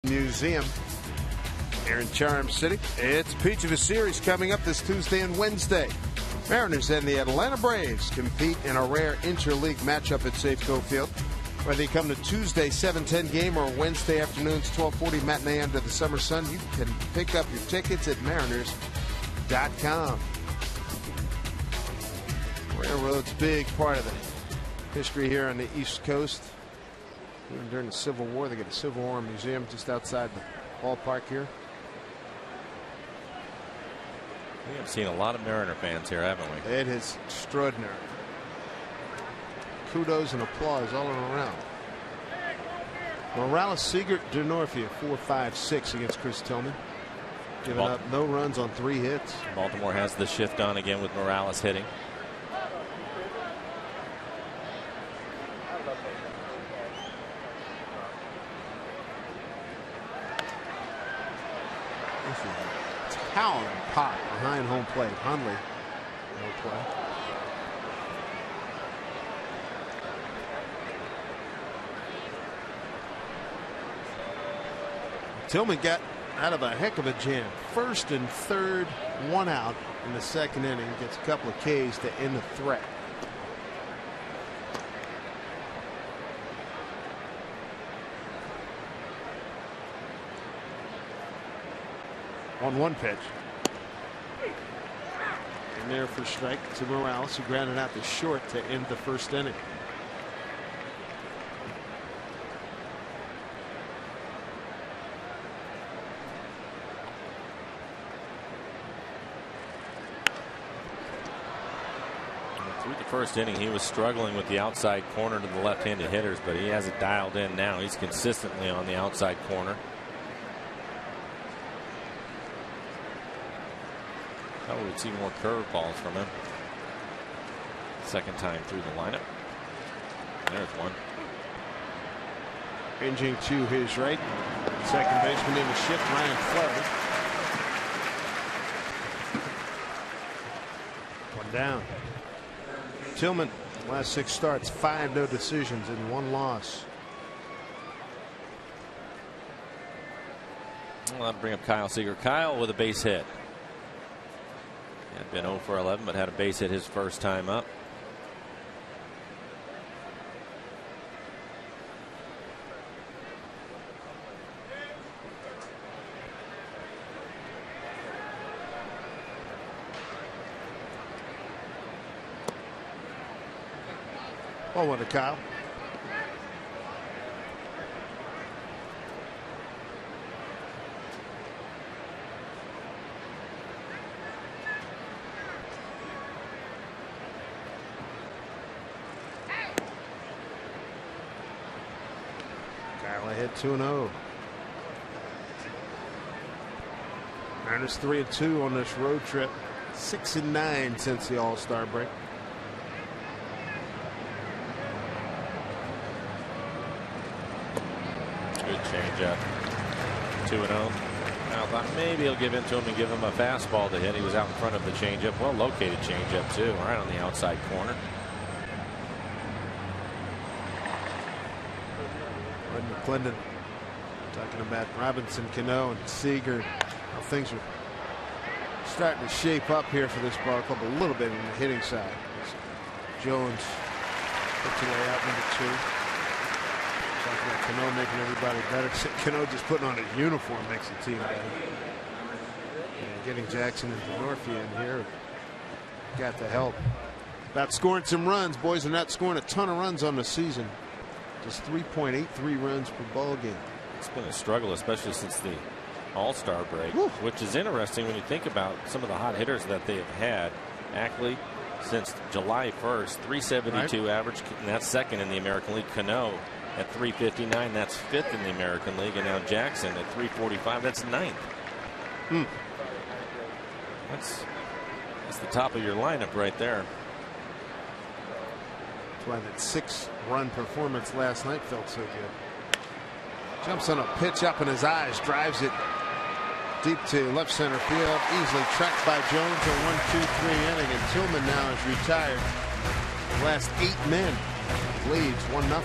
Museum here in Charm City. It's Peach of a Series coming up this Tuesday and Wednesday. Mariners and the Atlanta Braves compete in a rare interleague matchup at Safeco Field. Whether you come to Tuesday 7:10 game or Wednesday afternoon's 12:40 matinee under the summer sun, you can pick up your tickets at mariners.com. Railroad's big part of the history here on the East Coast. Even during the Civil War, they got a Civil War museum just outside the ballpark here. We have seen a lot of Mariner fans here, haven't we? It is extraordinary. Kudos and applause all around. Morales, Seager, DeNorfia, 4-5-6 against Chris Tillman. Giving up no runs on 3 hits. Baltimore has the shift on again with Morales hitting. This is a towering pop behind home plate. Hundley, no play. Tillman got out of a heck of a jam. First and third, 1 out in the second inning. Gets a couple of Ks to end the threat. On 1 pitch. In there for strike to Morales, who grounded out to short to end the first inning. Through the first inning, he was struggling with the outside corner to the left-handed hitters, but he has it dialed in now. He's consistently on the outside corner. Thought we would see more curveballs from him. Second time through the lineup. There's one. Ranging to his right. Second baseman in the shift, Ryan Fleury. 1 down. Tillman, last 6 starts, 5 no decisions and 1 loss. Well, that'll bring up Kyle Seager. Kyle with a base hit. Had been 0 for 11, but had a base hit his first time up. Oh, what a Kyle. Kyle hit 2-0. Mariners 3-2 on this road trip. 6-9 since the All-Star break. Good changeup. 2-0. I thought maybe he'll give in to him and give him a fastball to hit. He was out in front of the changeup. Well located changeup too, right on the outside corner. McClendon talking about Robinson, Cano, and Seager. How things are starting to shape up here for this ball club a little bit on the hitting side. Jones puts away out number 2. Talking about Cano making everybody better. Cano just putting on his uniform makes the team better. And getting Jackson and DeNorfia in here got to help. About scoring some runs. Boys are not scoring a ton of runs on the season. Just 3.83 runs per ball game. It's been a struggle, especially since the All-Star break. Woo. Which is interesting when you think about some of the hot hitters that they have had. Ackley since July 1st, 372 average, and that's second in the American League. Cano at 359, that's 5th in the American League, and now Jackson at 345, that's 9th. That's the top of your lineup right there. That's why that 6-run performance last night felt so good. Jumps on a pitch up in his eyes, drives it deep to left center field, easily tracked by Jones. A 1-2-3 inning, and Tillman now is retired. The last 8 men leads 1-0.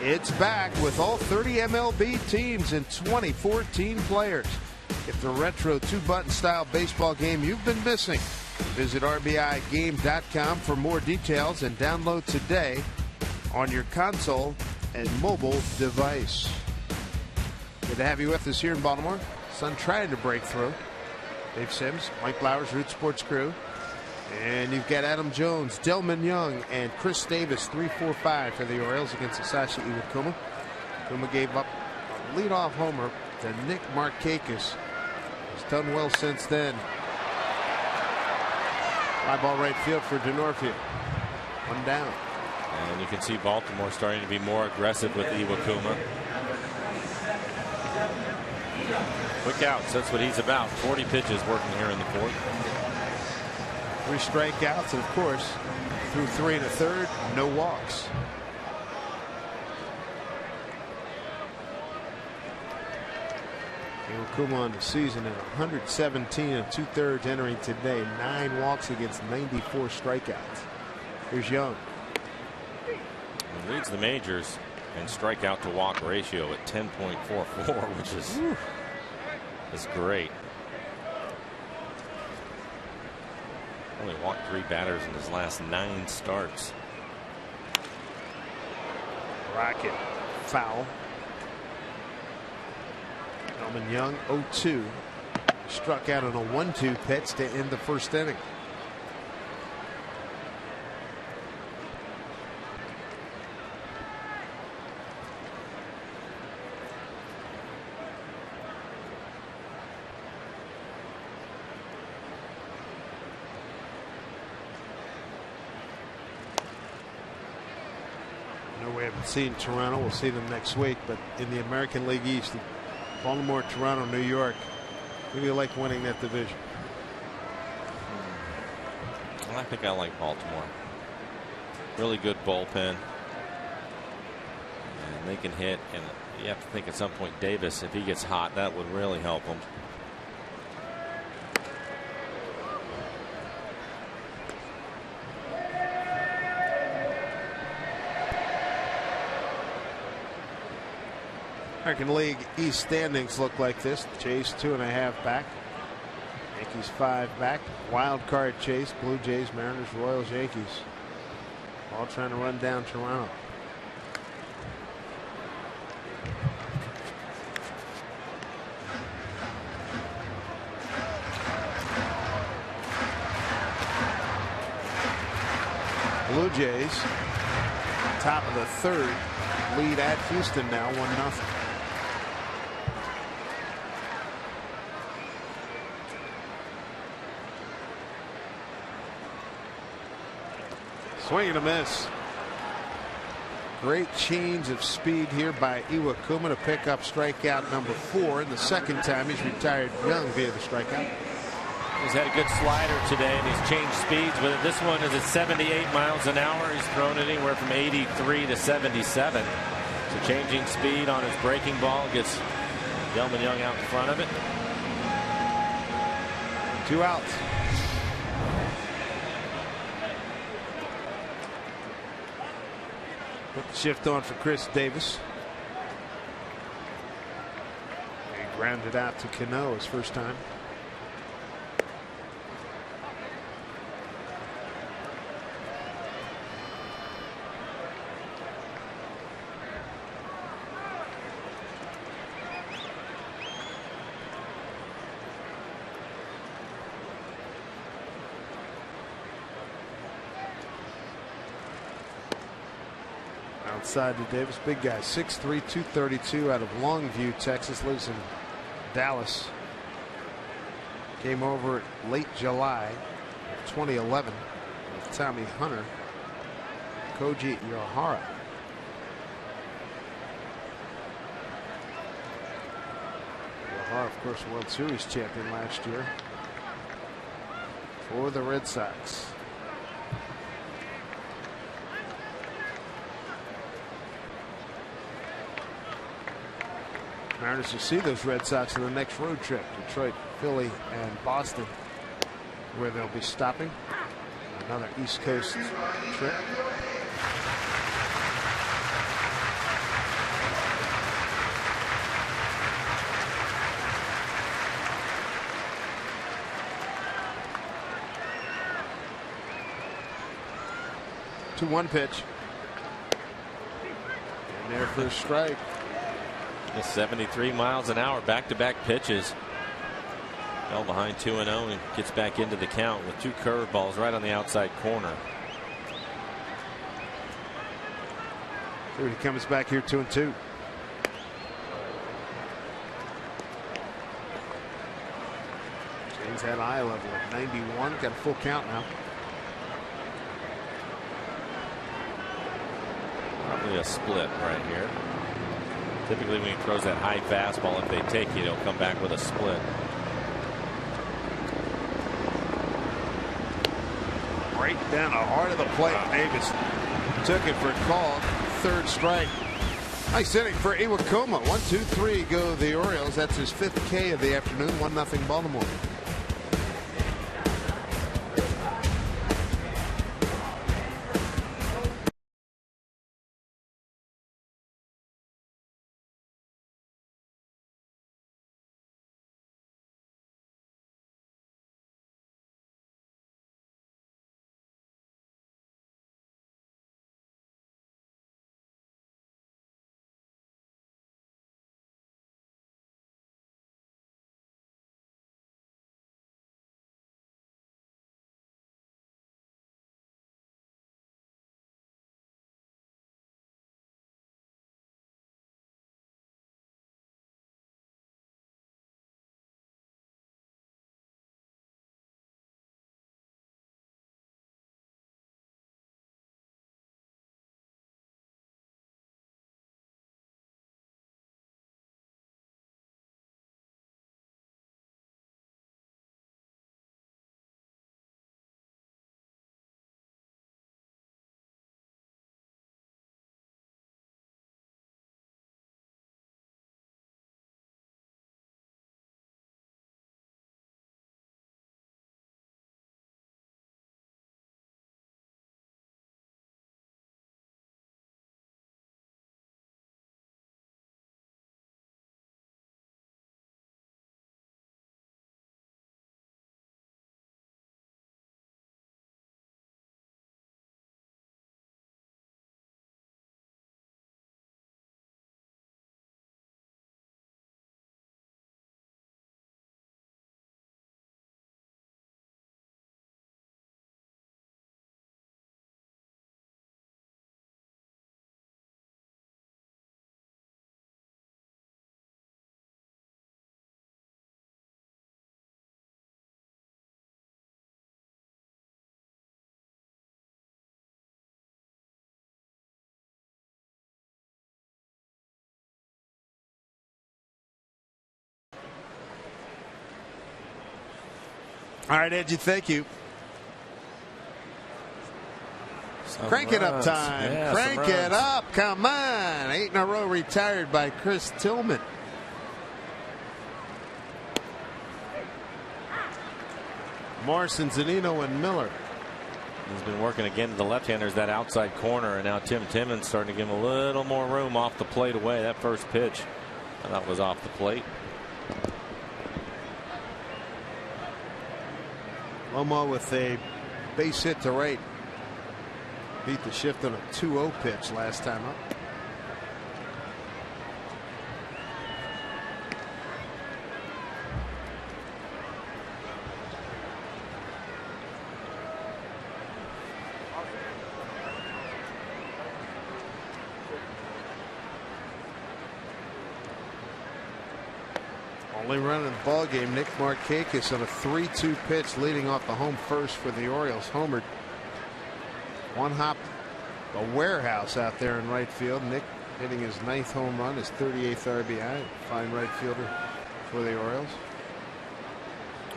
It's back with all 30 MLB teams and 24 team players. It's the retro two-button style baseball game you've been missing. Visit RBIGame.com for more details and download today on your console and mobile device. Good to have you with us here in Baltimore. Sun trying to break through. Dave Sims, Mike Blowers, Root Sports Crew. And you've got Adam Jones, Delman Young, and Chris Davis, 3-4-5 for the Orioles against Sashi Iwakuma. Kuma gave up a leadoff homer to Nick Markakis. He's done well since then. Fly ball right field for Denorfia. One down. And you can see Baltimore starting to be more aggressive with Iwakuma. Quick outs, that's what he's about. 40 pitches working here in the fourth. 3 strikeouts, and of course, through 3 1/3, no walks. Iwakuma on the season at 117 2/3 entering today. 9 walks against 94 strikeouts. Here's Young. He leads the majors in strikeout to walk ratio at 10.44, which is great. Only walked 3 batters in his last 9 starts. Rocket foul. Delman Young 0-2. Struck out on a 1-2 pitch to end the first inning. We haven't seen Toronto. We'll see them next week. But in the American League East, Baltimore, Toronto, New York, who do you like winning that division? Well, I think I like Baltimore. Really good bullpen. And they can hit. And you have to think at some point Davis, if he gets hot, that would really help him. American League East standings look like this. Jays 2.5 back. Yankees 5 back. Wild card chase. Blue Jays, Mariners, Royals, Yankees. All trying to run down Toronto. Blue Jays, top of the 3rd, lead at Houston now, 1-0. Swing and a miss. Great change of speed here by Iwakuma to pick up strikeout number 4. And the second time he's retired Young via the strikeout. He's had a good slider today, and he's changed speeds with it. This one is at 78 miles an hour. He's thrown anywhere from 83 to 77. So changing speed on his breaking ball gets Delman Young out in front of it. 2 outs. Put the shift on for Chris Davis. He grounded out to Cano his first time. Outside to Davis, big guy, 6'3", 232 out of Longview, Texas, lives in Dallas. Came over late July of 2011 with Tommy Hunter, Koji Yohara. Yohara, of course, World Series champion last year for the Red Sox. Mariners will see those Red Sox in the next road trip. Detroit, Philly, and Boston, where they'll be stopping. Another East Coast trip. 2-1 pitch. And there for a strike. 73 miles an hour, back-to-back pitches. Fell behind 2-0 and gets back into the count with 2 curveballs right on the outside corner. Here he comes back here 2-2. James had eye level at 91. Got a full count now. Probably a split right here. Typically when he throws that high fastball, if they take it, he'll come back with a split. Right down the heart of the plate. Davis took it for a call. 3rd strike. Nice inning for Iwakuma. 1-2-3 go the Orioles. That's his 5th K of the afternoon. 1-0 Baltimore. All right, Edgy, thank you. Crank it up time. Yeah, Crank it up. Come on. 8 in a row retired by Chris Tillman. Morrison, Zunino, and Miller. He's been working again to the left-handers, that outside corner, and now Tim Timmons starting to give him a little more room off the plate away. That first pitch, I thought was off the plate. Lomo with a base hit to right. Beat the shift on a 2-0 pitch last time up. Only run in the ball game. Nick Markakis on a 3-2 pitch leading off the home first for the Orioles. Homered. One hop, a warehouse out there in right field. Nick hitting his 9th home run, his 38th RBI. Fine right fielder for the Orioles.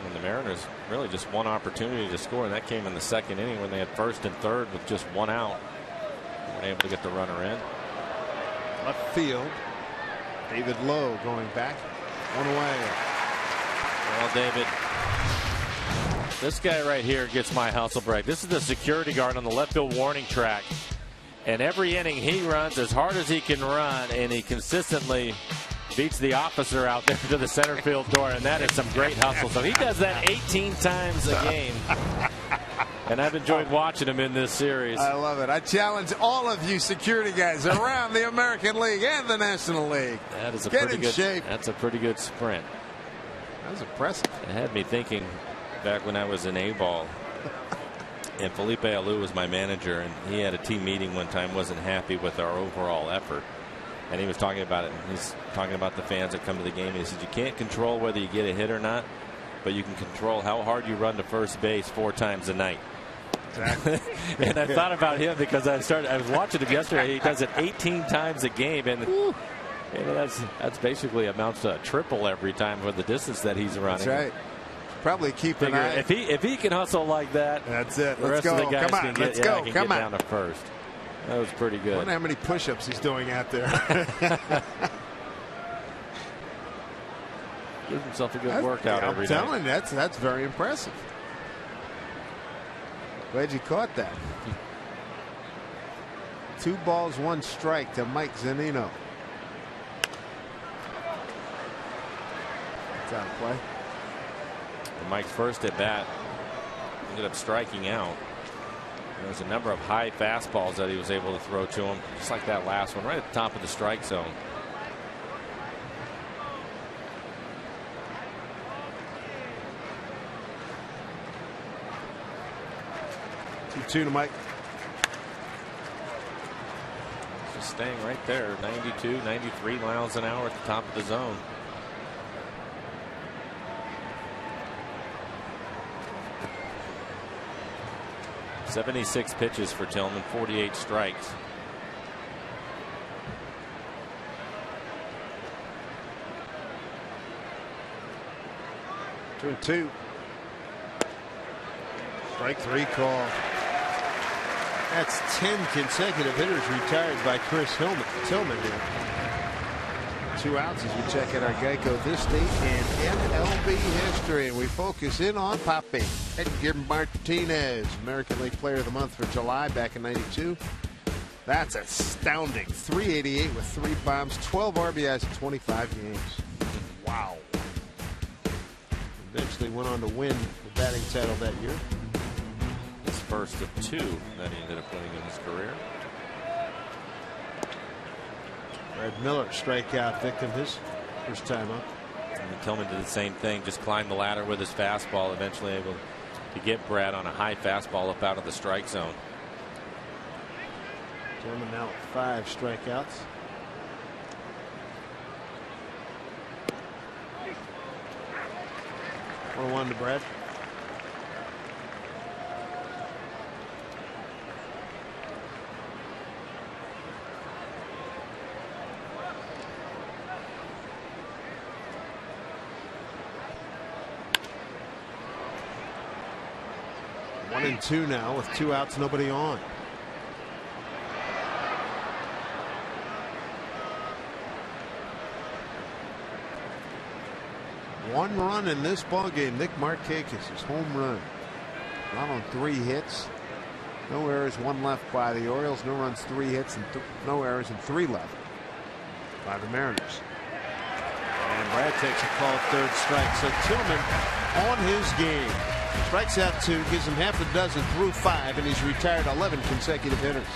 And the Mariners really just one opportunity to score, and that came in the 2nd inning when they had 1st and 3rd with just 1 out. They weren't able to get the runner in. Left field. David Lowe going back. 1 away. Well, David, this guy right here gets my hustle break. This is the security guard on the left field warning track. And every inning he runs as hard as he can run, and he consistently beats the officer out there to the center field door, and that is some great hustle. So he does that 18 times a game. And I've enjoyed watching him in this series. I love it. I challenge all of you security guys around the American League and the National League. That is a Get pretty in good shape. That's a pretty good sprint. That was impressive. It had me thinking back when I was in A-ball. And Felipe Alou was my manager, and he had a team meeting one time, wasn't happy with our overall effort. And he was talking about it. He's talking about the fans that come to the game. And he said, you can't control whether you get a hit or not, but you can control how hard you run to first base 4 times a night. Exactly. And I thought about him because I was watching him yesterday. He does it 18 times a game, and that's basically amounts to a triple every time for the distance that he's running. That's right. Probably keep an eye. If he can hustle like that, that's it. The Let's rest go. Of the guys Come on. can get, Let's yeah, go. can Come get on. down to first. That was pretty good. I wonder how many push-ups he's doing out there. Gives himself a good workout every day. I'm telling you, that's very impressive. Glad you caught that. 2 balls, 1 strike to Mike Zunino. It's out of play. And Mike's first at bat ended up striking out. There's a number of high fastballs that he was able to throw to him, just like that last one, right at the top of the strike zone. Two to Mike. Just staying right there, 92, 93 miles an hour at the top of the zone. .76 pitches for Tillman, 48 strikes. Two and two. Strike 3 call. That's 10 consecutive hitters retired by Chris Tillman here. 2 outs as we check out our Geico This Day in MLB history. And we focus in on Poppy. Edgar Martinez, American League Player of the Month for July back in '92. That's astounding. 388 with 3 bombs, 12 RBIs in 25 games. Wow. Eventually went on to win the batting title that year. His first of 2 that he ended up winning in his career. Brad Miller, strikeout victim, his first time up. And Tillman did the same thing, just climbed the ladder with his fastball, eventually able to get Brad on a high fastball up out of the strike zone. Tillman now with 5 strikeouts. One to Brad. One and 2 now with 2 outs, nobody on. One run in this ballgame. Nick Markakis, his home run. Not on 3 hits. No errors, 1 left by the Orioles. No runs, 3 hits, and no errors, and 3 left by the Mariners. And Brad takes a call, 3rd strike. So Tillman on his game. Strikes out 2, gives him half a dozen through 5, and he's retired 11 consecutive hitters.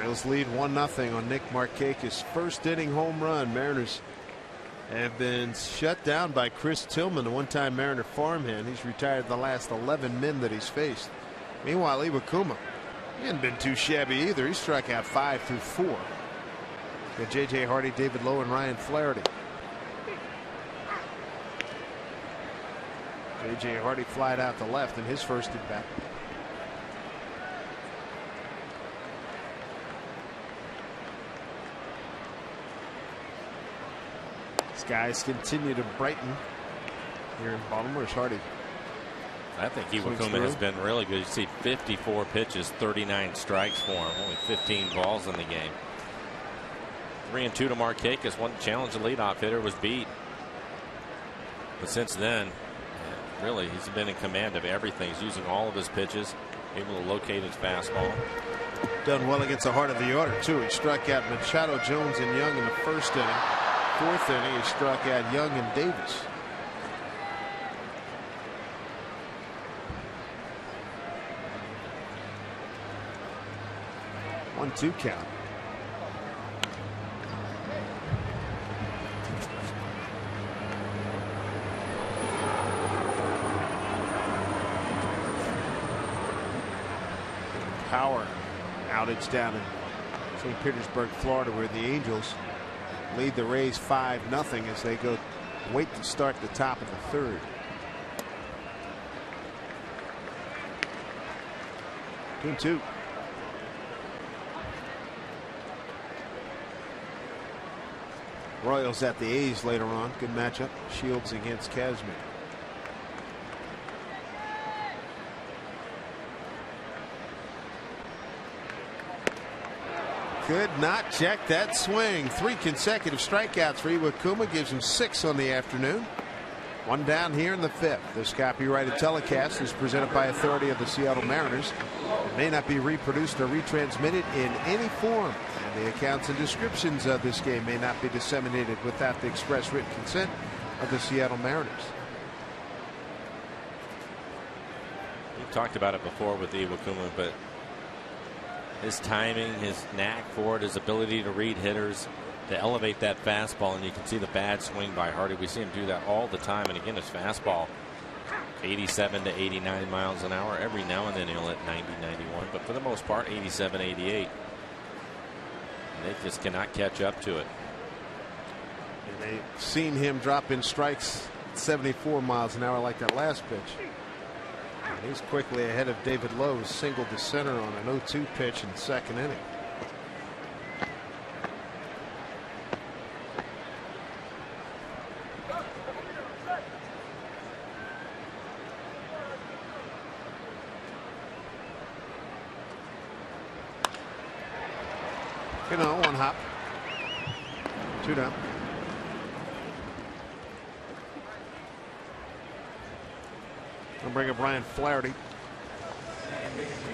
Orioles lead 1-0 on Nick Markakis' first inning home run. Mariners have been shut down by Chris Tillman, the one-time Mariner farmhand. He's retired the last 11 men that he's faced. Meanwhile, Iwakuma, he hasn't been too shabby either. He struck out 5 through 4. Got J.J. Hardy, David Lowe, and Ryan Flaherty. J.J. Hardy flied out to left in his first at bat. Skies continue to brighten here in Baltimore as Hardy. I think Iwakuma has been really good. You see 54 pitches, 39 strikes for him. Only 15 balls in the game. 3-2 to Markakis. One challenge the leadoff hitter was beat. But since then, really, he's been in command of everything. He's using all of his pitches, able to locate his fastball. Done well against the heart of the order, too. He struck out Machado, Jones, and Young in the first inning. Fourth inning, he struck out Young and Davis. One-two count. Power outage down in St. Petersburg, Florida, where the Angels lead the Rays 5-0 as they go wait to start the top of the third. 2-2. Royals at the A's later on. Good matchup. Shields against Kazmir. Could not check that swing. 3 consecutive strikeouts for Iwakuma gives him 6 on the afternoon. One down here in the 5th. This copyrighted telecast is presented by authority of the Seattle Mariners. It may not be reproduced or retransmitted in any form, and the accounts and descriptions of this game may not be disseminated without the express written consent of the Seattle Mariners. We've talked about it before with Iwakuma, but his timing, his knack for it, his ability to read hitters, to elevate that fastball, and you can see the bad swing by Hardy. We see him do that all the time, and again, his fastball 87 to 89 miles an hour. Every now and then he'll hit 90, 91, but for the most part 87, 88. And they just cannot catch up to it. And they've seen him drop in strikes 74 miles an hour like that last pitch. And he's quickly ahead of David Lowe, who singled to center on an 0-2 pitch in the second inning. You know, one hop. 2 down. I'll bring up Ryan Flaherty,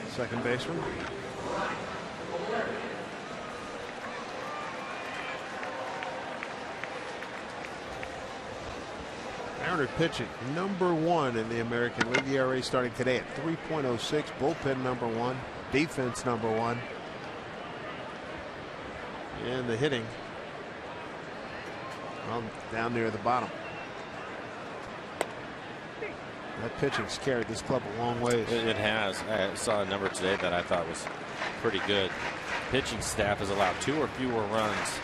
second baseman. Mariner pitching #1 in the American League. ERA starting today at 3.06. Bullpen #1. Defense #1. And the hitting, well, down near the bottom. That pitching's carried this club a long ways. It has. I saw a number today that I thought was pretty good. Pitching staff has allowed 2 or fewer runs.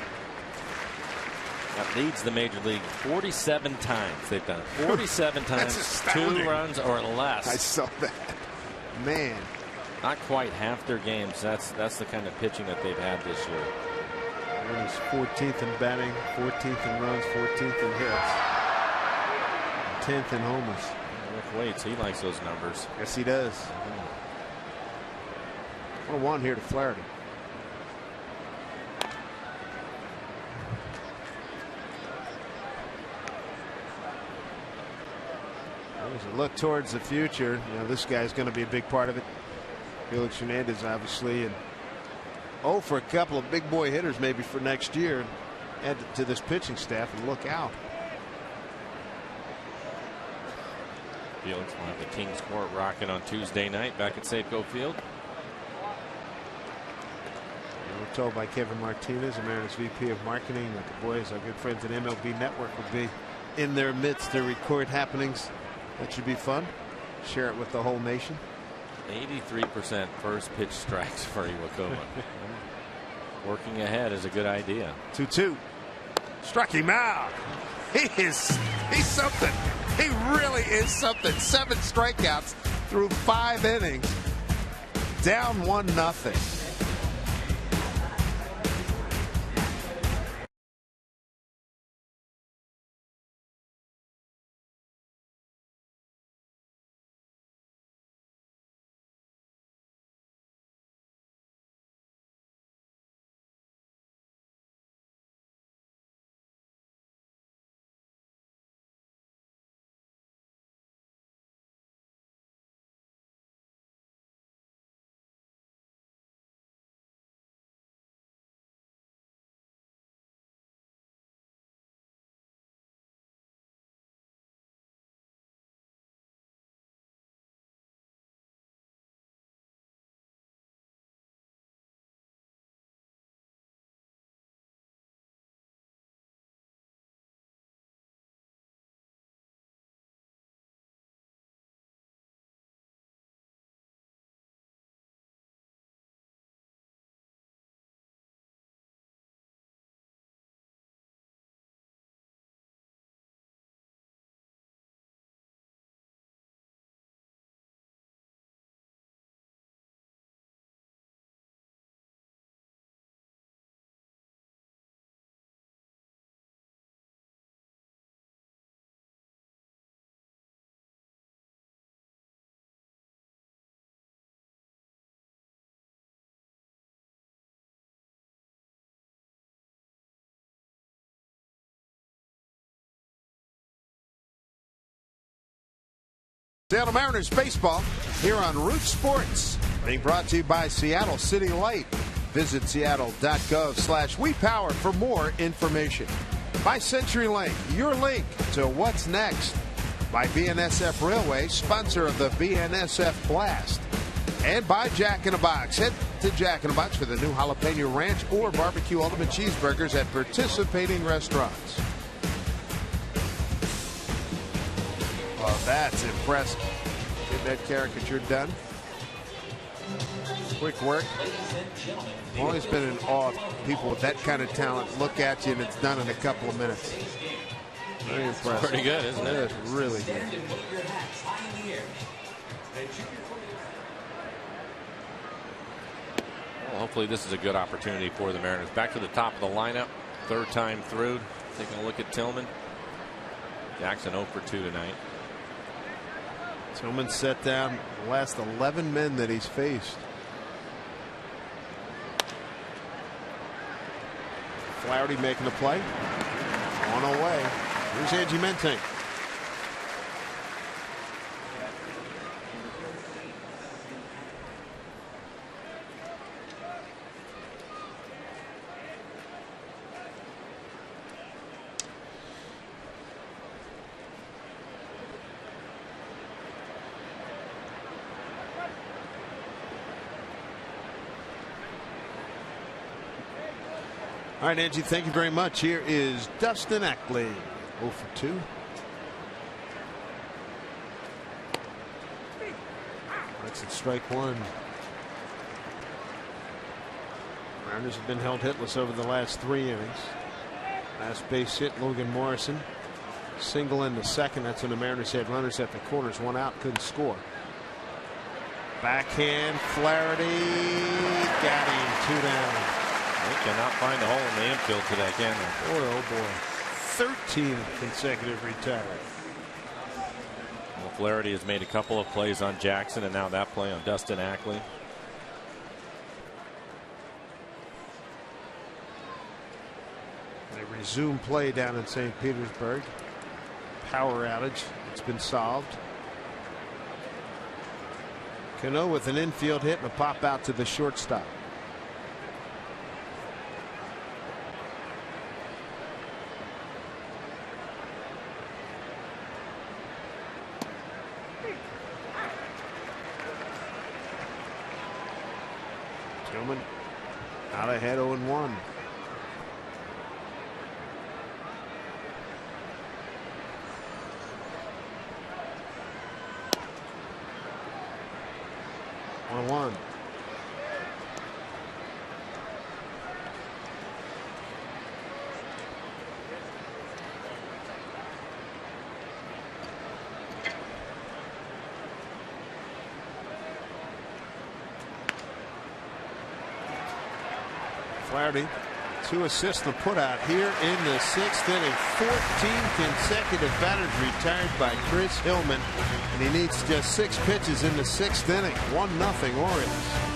That leads the major league 47 times. They've done it 47 times, 2 runs or less. I saw that. Man. Not quite half their games. That's the kind of pitching that they've had this year. He's 14th in batting, 14th in runs, 14th in hits, 10th in homers. Rick Waits, he likes those numbers. Yes, he does. 1-1 here to Flaherty. As a look towards the future, you know, this guy's going to be a big part of it. Felix Hernandez, obviously, and for a couple of big boy hitters maybe for next year. Add to this pitching staff and look out. Felix will have the Kings Court rocking on Tuesday night back at Safeco Field. We're told by Kevin Martinez, the Mariners VP of Marketing, that the boys, our good friends at MLB Network, will be in their midst to record happenings. That should be fun. Share it with the whole nation. 83% first pitch strikes for Iwakuma. Working ahead is a good idea. 2-2. Struck him out. He's something. He really is something. 7 strikeouts through 5 innings. Down 1-0. Seattle Mariners baseball here on Root Sports, being brought to you by Seattle City Light. Visit seattle.gov/WePower for more information. By CenturyLink, your link to what's next. By BNSF Railway, sponsor of the BNSF Blast. And by Jack in the Box. Head to Jack in the Box for the new Jalapeno Ranch or Barbecue Ultimate Cheeseburgers at participating restaurants. Well, that's impressive. Get that caricature done. Quick work. I've always been in awe of people with that kind of talent. Look at you and it's done in a couple of minutes. Very impressive. Pretty good, isn't it? It's really good. Well, hopefully this is a good opportunity for the Mariners. Back to the top of the lineup. 3rd time through. Taking a look at Tillman. Jackson 0 for 2 tonight. Tillman set down the last 11 men that he's faced. Flaherty making a play. On away. Here's Angie Mentink. All right, Angie, thank you very much. Here is Dustin Ackley, 0 for 2. That's at strike 1. Mariners have been held hitless over the last 3 innings. Last base hit, Logan Morrison. Single in the second. That's when the Mariners had runners at the corners. 1 out, couldn't score. Backhand, Flaherty. Got him, 2 down. They cannot find a hole in the infield today, can they? Boy, oh boy. 13 consecutive retired. Well, Flaherty has made a couple of plays on Jackson, and now that play on Dustin Ackley. They resume play down in St. Petersburg. Power outage. It's been solved. Cano with an infield hit and a pop out to the shortstop. Out ahead 0-1. One. Flaherty, 2 assists and a putout here in the 6th inning. 14 consecutive batters retired by Chris Hillman, and he needs just 6 pitches in the 6th inning. 1-0 Orioles.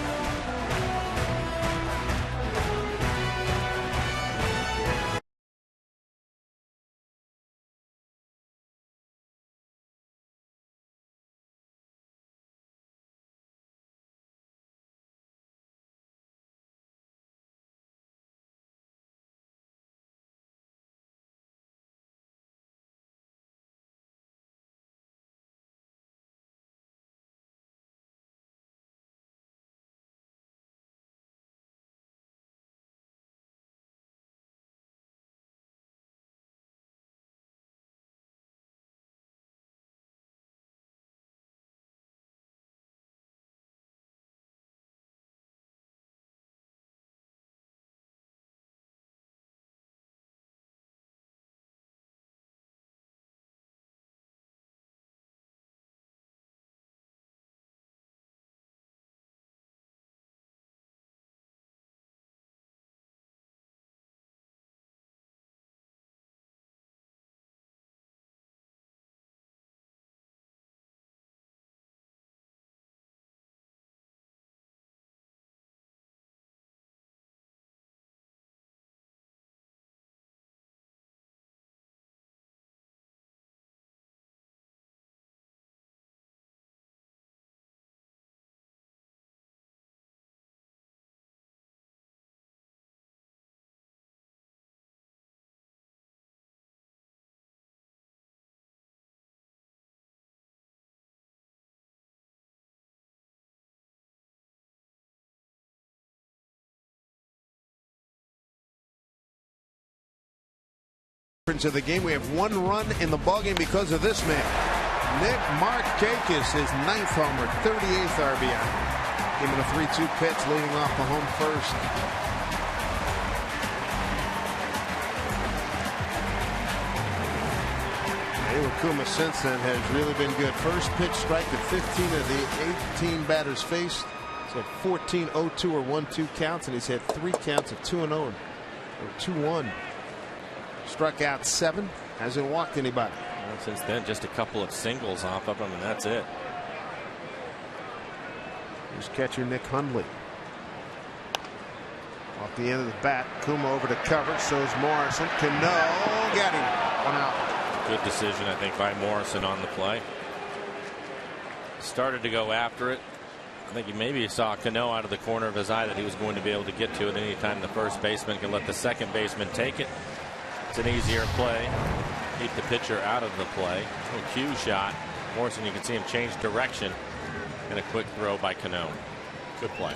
Of the game, we have 1 run in the ballgame because of this man. Nick Markakis, his 9th homer, 38th RBI. Giving a 3-2 pitch, leading off the home first. Iwakuma since then has really been good. First pitch strike at 15 of the 18 batters faced. He's had 14 0-2 or 1-2 counts, and he's had 3 counts of 2-0 or 2-1. Struck out 7, hasn't walked anybody. Well, since then, just a couple of singles off of him, and that's it. Here's catcher Nick Hundley. Off the end of the bat, Kuma over to cover, so's Morrison. Cano got him. 1 out. Good decision, I think, by Morrison on the play. Started to go after it. I think maybe saw Cano out of the corner of his eye that he was going to be able to get to it anytime the first baseman can let the second baseman take it. It's an easier play. Keep the pitcher out of the play. A cue shot. Morrison, you can see him change direction. And a quick throw by Cano. Good play.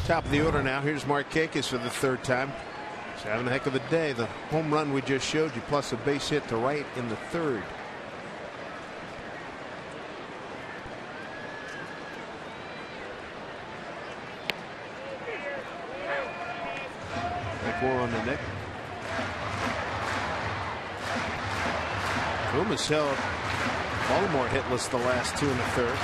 Top of the order now. Here's Markakis for the 3rd time. He's having a heck of a day. The home run we just showed you, plus a base hit to right in the 3rd. On the Nick. Kuma's held Baltimore hitless the last 2 in the 3rd.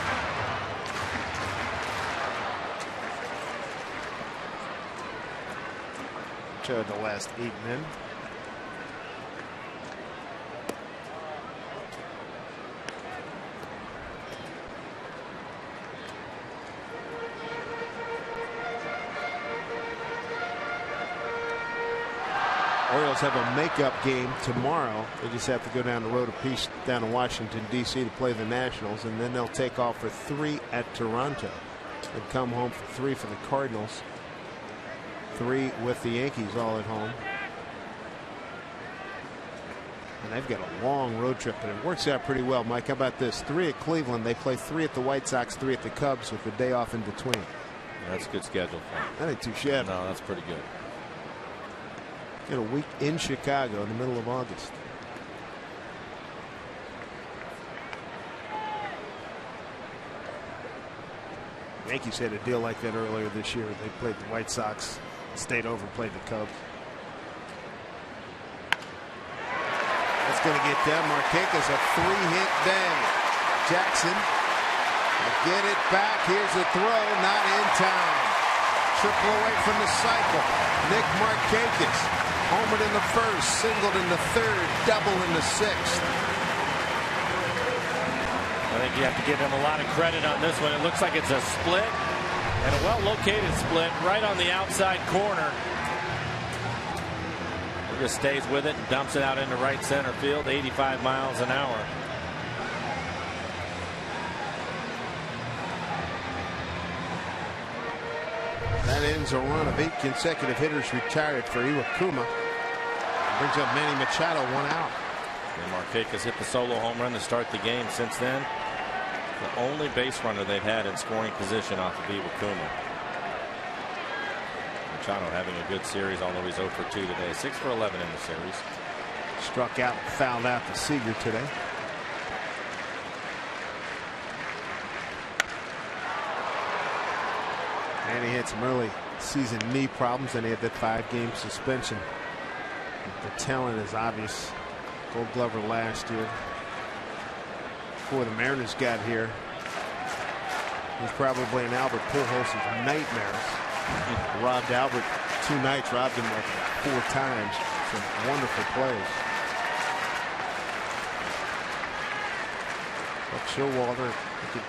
Showed the last 8 men. Orioles have a makeup game tomorrow. They just have to go down the road a piece down to Washington, D.C. to play the Nationals, and then they'll take off for 3 at Toronto. They'd come home for 3 for the Cardinals, 3 with the Yankees all at home. And they've got a long road trip, but it works out pretty well. Mike, how about this? 3 at Cleveland. They play 3 at the White Sox, 3 at the Cubs with the day off in between. That's a good schedule for them. That ain't too shabby. No, that's pretty good. Get a week in Chicago in the middle of August. Yankees had a deal like that earlier this year. They played the White Sox, stayed over and played the Cubs. That's going to get down. Marquez, a 3-hit day. Jackson will get it back. Here's a throw, not in time. Triple away from the cycle. Nick Marquez homered in the first, singled in the third, double in the sixth. I think you have to give him a lot of credit on this one. It looks like it's a split, and a well-located split right on the outside corner. He just stays with it and dumps it out into right center field, 85 miles an hour. That ends a run of 8 consecutive hitters retired for Iwakuma. Brings up Manny Machado, 1 out. And Marquez hit the solo home run to start the game. Since then, the only base runner they've had in scoring position off of Iwakuma. Machado having a good series, although he's 0 for 2 today. 6 for 11 in the series. Struck out and fouled out to Seager today. And he had some early season knee problems, and he had that 5-game suspension. The talent is obvious. Gold Glover last year. Before the Mariners got here, he was probably in Albert Pujols' nightmares. He robbed Albert 2 nights, robbed him like 4 times. Some wonderful plays. Buck Showalter could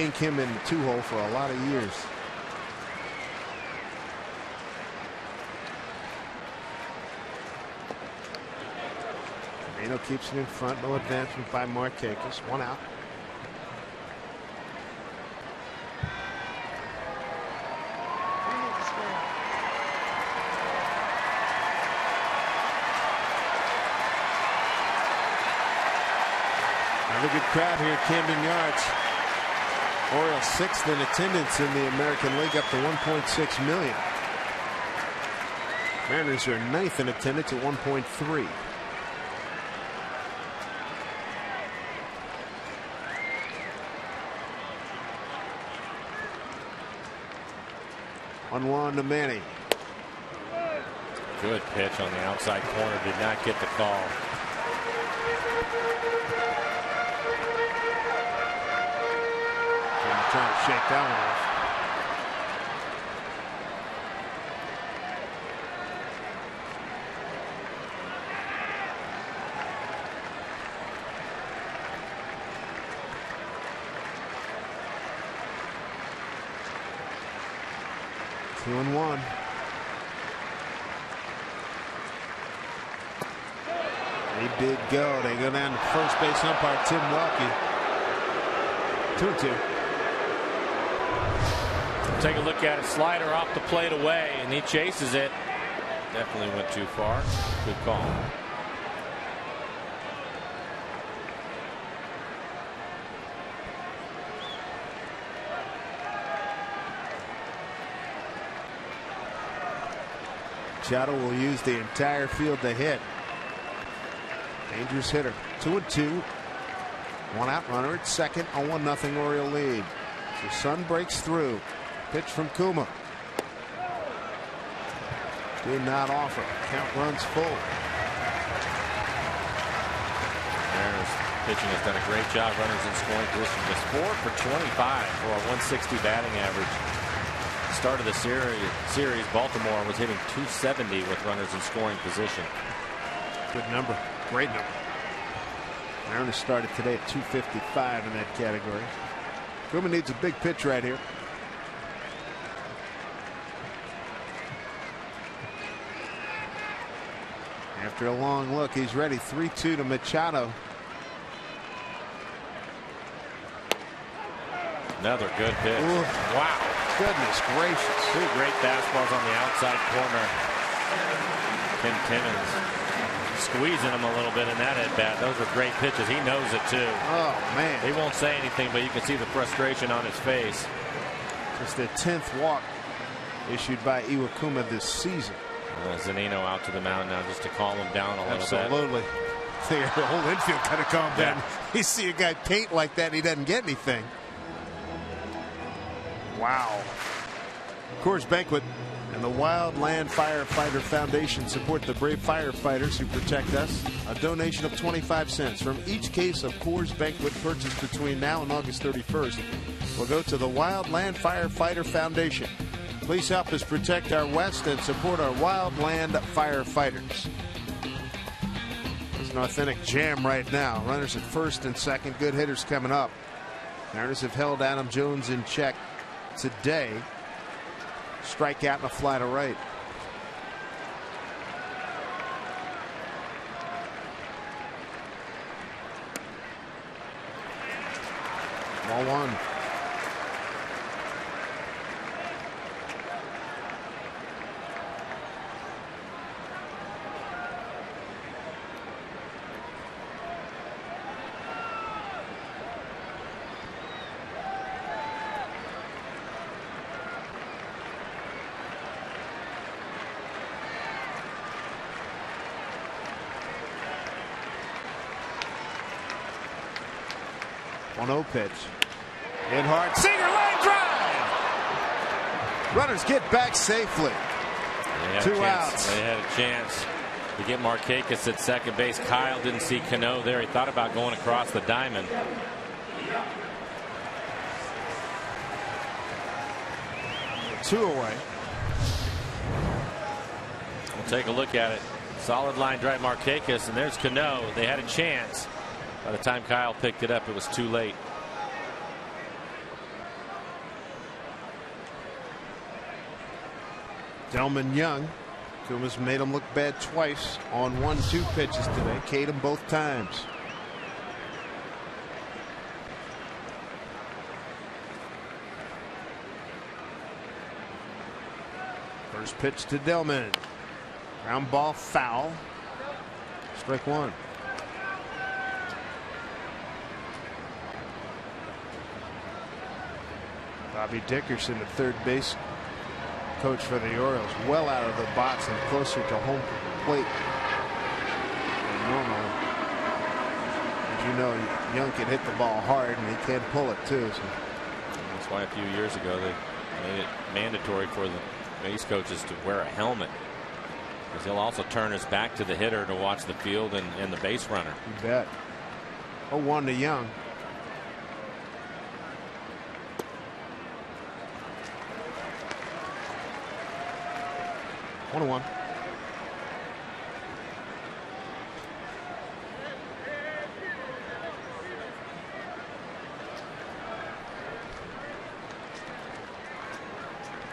ink him in the 2-hole for a lot of years. Camino keeps it in front. No advancement by Marquez. 1 out. Another good crowd here at Camden Yards. Orioles 6th in attendance in the American League, up to 1.6 million. Mariners are 9th in attendance at 1.3. On 1 to Manny. Good pitch on the outside corner. Did not get the call. Trying to shake that one off. Two and 1. They did go. They go down to first base umpire Tim Welke. 2-2. Take a look at it. Slider off the plate away, and he chases it. Definitely went too far. Good call. Machado will use the entire field to hit. Dangerous hitter. 2-2. 1 out, runner at second. A 1-0 Oriole lead. So Sun breaks through. Pitch from Kuma. Did not offer. Count runs full. Mariners pitching has done a great job. Runners in scoring position. Just 4 for 25 for a 160 batting average. Start of the series, Baltimore was hitting 270 with runners in scoring position. Good number. Great number. Mariners started today at 255 in that category. Kuma needs a big pitch right here. After a long look, he's ready. 3-2 to Machado. Another good pitch. Ooh. Wow. Goodness gracious. 2 great fastballs on the outside corner. Ken Timmons squeezing him a little bit in that at bat. Those are great pitches. He knows it too. Oh man. He won't say anything, but you can see the frustration on his face. Just their 10th walk issued by Iwakuma this season. Zunino out to the mound now just to calm him down a little bit. Absolutely. The whole infield kind of calmed down. You see a guy paint like that and he doesn't get anything. Wow. Coors Banquet and the Wildland Firefighter Foundation support the brave firefighters who protect us. A donation of 25 cents from each case of Coors Banquet purchased between now and August 31st will go to the Wildland Firefighter Foundation. Please help us protect our West and support our wildland firefighters. It's an authentic jam right now. Runners at first and second. Good hitters coming up. Mariners have held Adam Jones in check today. Strikeout and a fly to right. Ball one. No pitch. In hard. Singer line drive. Runners get back safely. 2 outs. They had a chance to get Markakis at second base. Kyle didn't see Cano there. He thought about going across the diamond. Two away. We'll take a look at it. Solid line drive, Markakis, and there's Cano. They had a chance. By the time Kyle picked it up, it was too late. Delman Young. Kuma's made him look bad twice on 1-2 pitches today. K'd him both times. First pitch to Delman. Ground ball foul. Strike one. Bobby Dickerson, the third base coach for the Orioles, well out of the box and closer to home plate than normal. As you know, Young can hit the ball hard and he can pull it too. So. That's why a few years ago they made it mandatory for the base coaches to wear a helmet, because he'll also turn his back to the hitter to watch the field and the base runner. You bet. 0-1 to Young. One.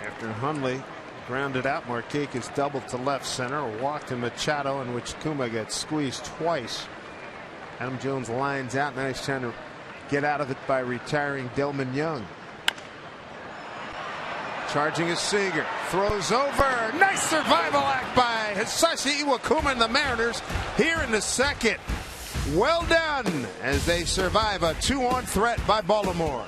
After Hundley grounded out, Markakis doubled to left center, walked to Machado, in which Kuma gets squeezed twice. Adam Jones lines out. Now he's trying to get out of it by retiring Delman Young. Charging is Seager. Throws over. Nice survival act by Hisashi Iwakuma and the Mariners here in the second. Well done as they survive a 2-on threat by Baltimore.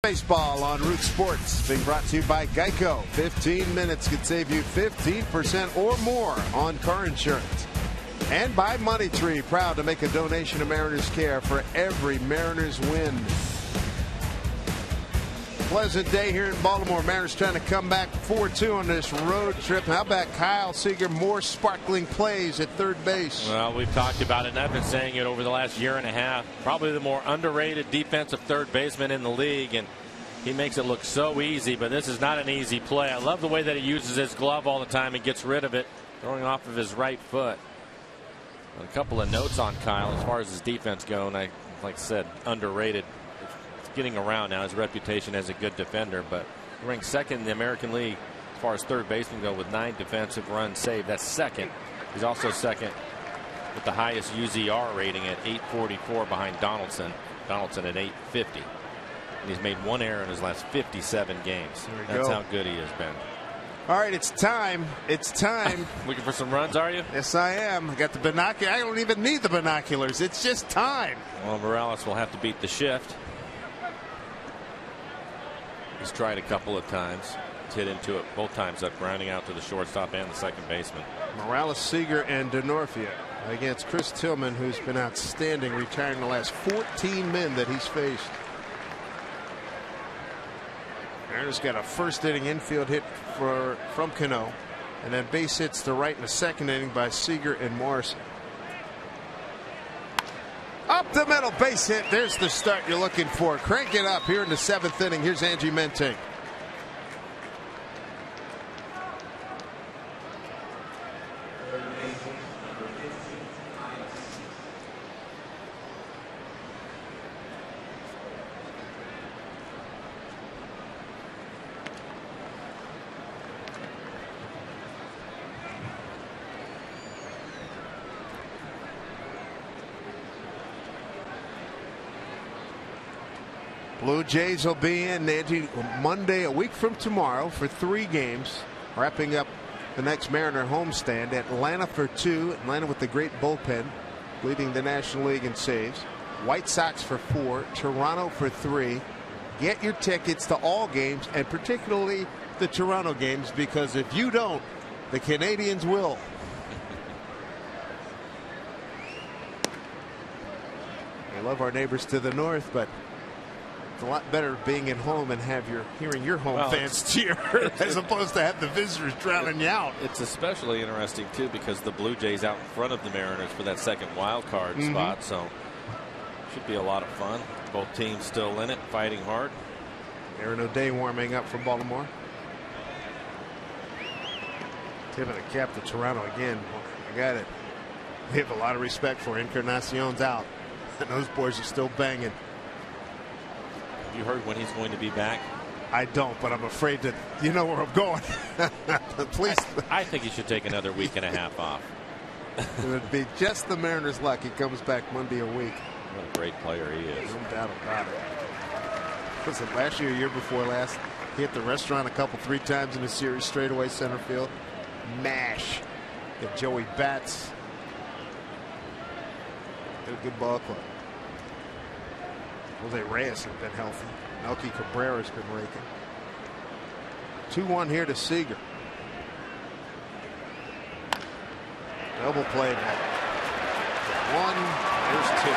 Baseball on Root Sports, being brought to you by Geico. 15 minutes could save you 15% or more on car insurance. And by Money Tree, proud to make a donation to Mariners Care for every Mariners win. Pleasant day here in Baltimore. Mariners trying to come back 4-2 on this road trip. How about Kyle Seager? More sparkling plays at third base. Well, we've talked about it, and I've been saying it over the last year and a half. Probably the more underrated defensive third baseman in the league, and he makes it look so easy, but this is not an easy play. I love the way that he uses his glove all the time and gets rid of it, throwing off of his right foot. A couple of notes on Kyle as far as his defense go, and like I said, underrated. Getting around now, his reputation as a good defender, but ranked second in the American League as far as third baseman go with 9 defensive runs saved. That's second. He's also second with the highest UZR rating at 844 behind Donaldson. Donaldson at 850. And he's made 1 error in his last 57 games. That's how good he has been. All right, it's time. It's time. Looking for some runs, are you? Yes, I am. I got the binoculars. I don't even need the binoculars. It's just time. Well, Morales will have to beat the shift. He's tried a couple of times. He's hit into it both times, up grounding out to the shortstop and the second baseman. Morales, Seager, and Denorfia against Chris Tillman, who's been outstanding, retiring the last 14 men that he's faced. Mariners got a first inning infield hit from Cano, and then base hits to right in the second inning by Seager and Morrison. Up the middle, base hit. There's the start you're looking for. Crank it up here in the 7th inning. Here's Angie Mentink. Blue Jays will be in Monday, a week from tomorrow, for 3 games, wrapping up the next Mariner homestand. Atlanta for 2. Atlanta with the great bullpen, leading the National League in saves. White Sox for 4. Toronto for 3. Get your tickets to all games, and particularly the Toronto games, because if you don't, the Canadians will. We love our neighbors to the north, but it's a lot better being at home and hearing your home fans cheer as opposed to have the visitors drowning you out. It's especially interesting too because the Blue Jays out in front of the Mariners for that second wild card spot, so should be a lot of fun. Both teams still in it, fighting hard. Aaron O'Day warming up for Baltimore. Tipping a cap to Toronto again. I got it. We have a lot of respect for Encarnacion's out, and those boys are still banging. You heard when he's going to be back? I don't, but I'm afraid that you know where I'm going. Please. I think he should take another week and a half off. It would be just the Mariners' luck. He comes back Monday a week. What a great player he is. No doubt about it. Was it last year, year before last? He hit the restaurant 3 times in the series, straightaway center field. Mash. Got Joey Bats. Did a good ball club. Jose Reyes has been healthy. Melky Cabrera's been raking. 2-1 here to Seager. Double play now. 1, there's 2.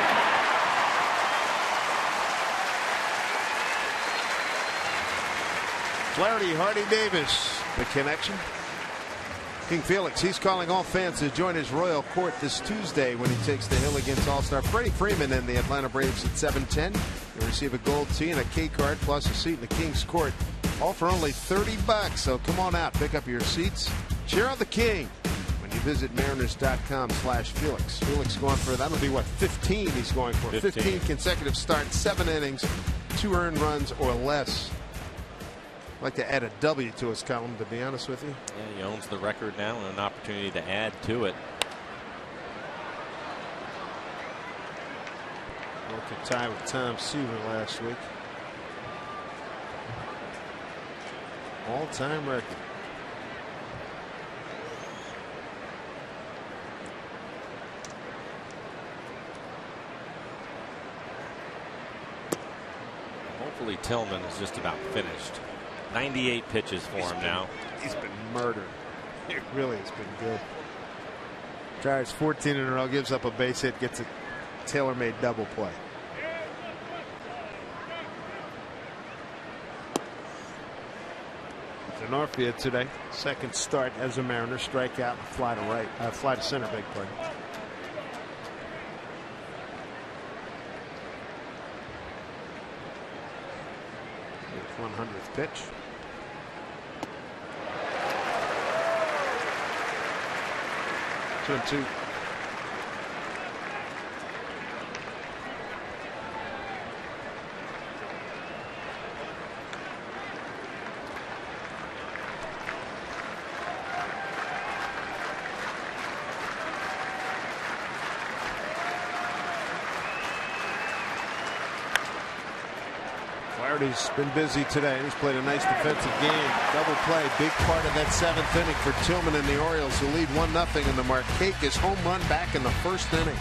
Flaherty, Hardy Davis, the connection. King Felix, he's calling all fans to join his royal court this Tuesday when he takes the hill against All-Star Freddie Freeman and the Atlanta Braves at 7:10. You'll receive a gold tee and a K card plus a seat in the King's court, all for only $30. So come on out, pick up your seats, cheer on the King when you visit Mariners.com/Felix. Felix going for, that'll be what, 15 he's going for. 15 consecutive starts, 7 innings, 2 earned runs or less. I'd like to add a W to his column, to be honest with you. Yeah, he owns the record now and an opportunity to add to it. Broke a tie with Tom Seaver last week. All-time record. hopefully Tillman is just about finished. 98 pitches for him now. He's been murdered. It really has been good. Tries 14 in a row, gives up a base hit, gets a tailor-made double play. Northfield today, second start as a Mariner, strikeout, fly to right, fly to center, big play. His 100th pitch. Two and two. He's been busy today. He's played a nice defensive game. Double play, big part of that 7th inning for Tillman and the Orioles, who lead 1-0 in the Markakis home run back in the 1st inning.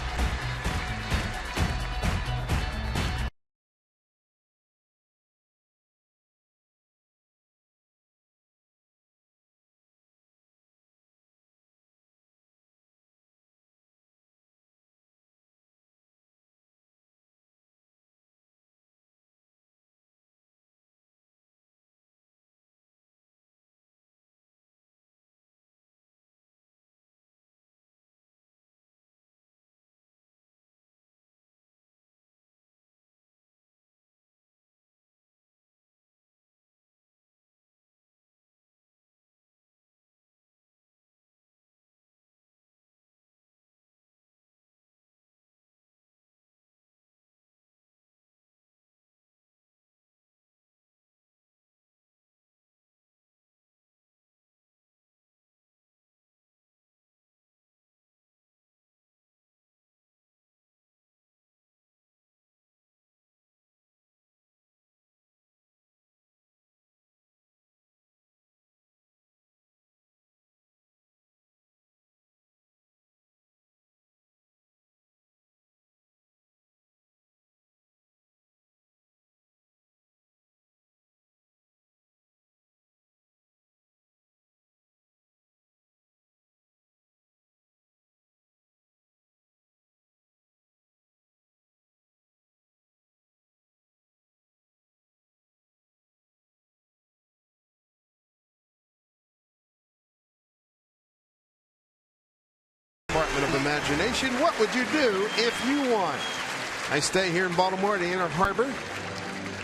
Department of Imagination. What would you do if you won? I stay here in Baltimore at Inner Harbor.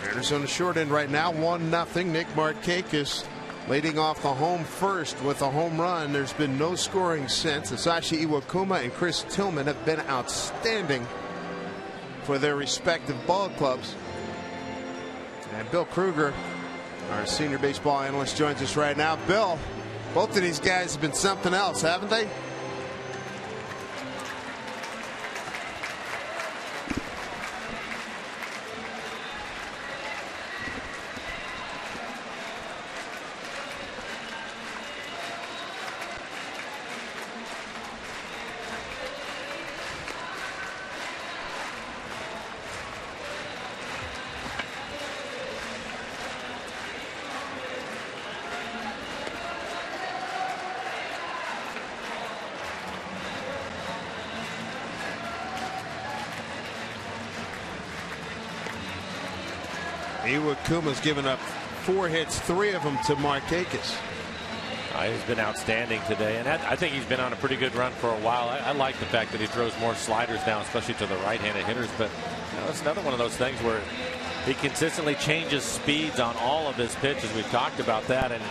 Mariners on the short end right now, 1-0. Nick Markakis leading off the home first with a home run. There's been no scoring since. Asashi Iwakuma and Chris Tillman have been outstanding for their respective ball clubs. And Bill Kruger, our senior baseball analyst, joins us right now. Bill, both of these guys have been something else, haven't they? Iwakuma's given up 4 hits, 3 of them to Markakis. He's been outstanding today, and I think he's been on a pretty good run for a while. I like the fact that he throws more sliders now, especially to the right-handed hitters. But it's another one of those things where he consistently changes speeds on all of his pitches. We've talked about that, and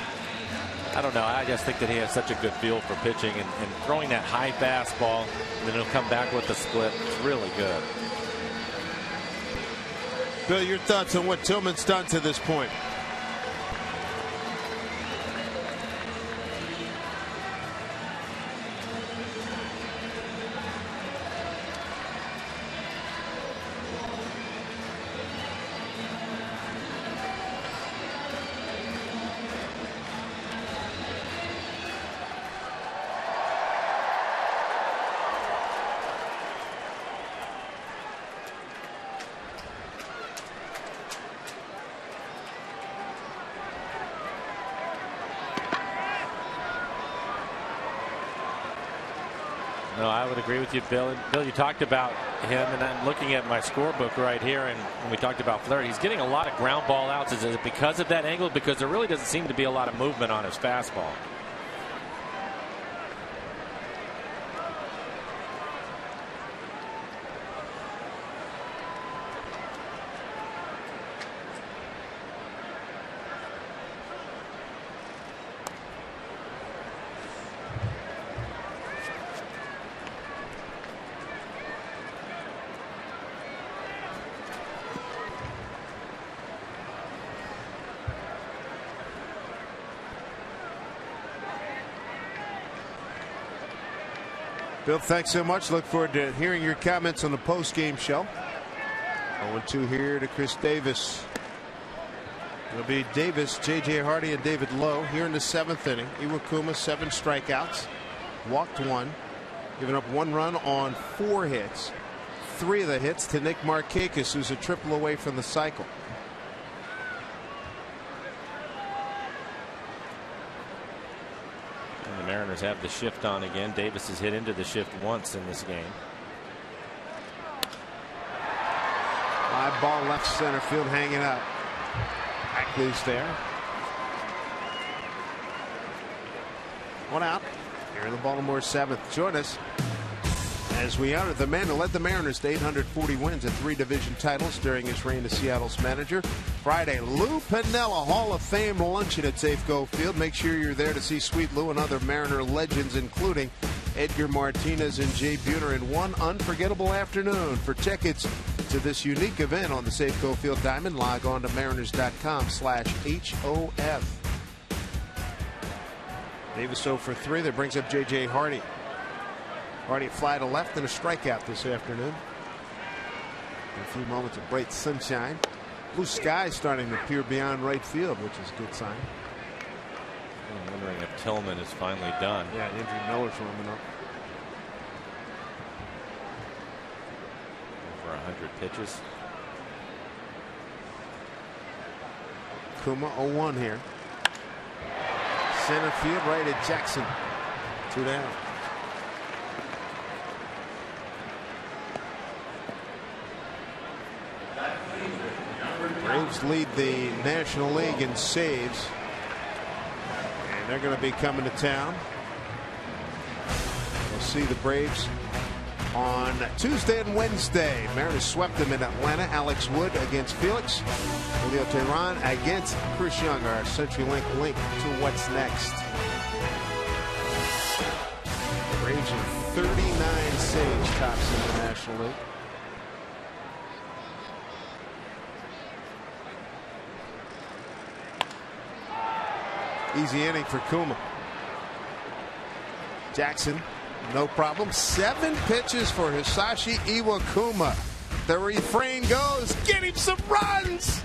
I don't know. I just think that he has such a good feel for pitching and throwing that high fastball, and then he'll come back with the split. It's really good. Bill, your thoughts on what Tillman's done to this point? No, I would agree with you, Bill. And Bill, you talked about him, and I'm looking at my scorebook right here, and when we talked about Fleury, he's getting a lot of ground ball outs. Is it because of that angle? Because there really doesn't seem to be a lot of movement on his fastball. Bill, thanks so much. Look forward to hearing your comments on the post-game show. 0-2 here to Chris Davis. It'll be Davis, J.J. Hardy, and David Lowe here in the 7th inning. Iwakuma, 7 strikeouts, walked 1, giving up 1 run on 4 hits. 3 of the hits to Nick Markakis, who's a triple away from the cycle. And the Mariners have the shift on again. Davis has hit into the shift once in this game. High ball left center field hanging up. Ackley's there. 1 out here in the Baltimore 7th. Join us as we honor the man who led the Mariners to 840 wins and 3 division titles during his reign as Seattle's manager. Friday, Lou Piniella Hall of Fame luncheon at Safeco Field. Make sure you're there to see Sweet Lou and other Mariner legends, including Edgar Martinez and Jay Buhner, in one unforgettable afternoon. For tickets to this unique event on the Safeco Field Diamond, log on to mariners.com/HOF. Davis 0 for 3. That brings up J.J. Hardy. Hardy fly to left and a strikeout this afternoon. A few moments of bright sunshine. Blue sky starting to appear beyond right field, which is a good sign. I'm wondering if Tillman is finally done. Yeah, Andrew Miller's warming up. Over 100 pitches. Kuma 0-1 here. Center field right at Jackson. 2 down. Braves lead the National League in saves, and they're going to be coming to town. We'll see the Braves on Tuesday and Wednesday. Mariners swept them in Atlanta. Alex Wood against Felix. Julio Teheran against Chris Young. Our CenturyLink link to what's next. Braves are 39 saves, tops in the National League. Easy inning for Kuma. Jackson, no problem. 7 pitches for Hisashi Iwakuma. The refrain goes, get him some runs.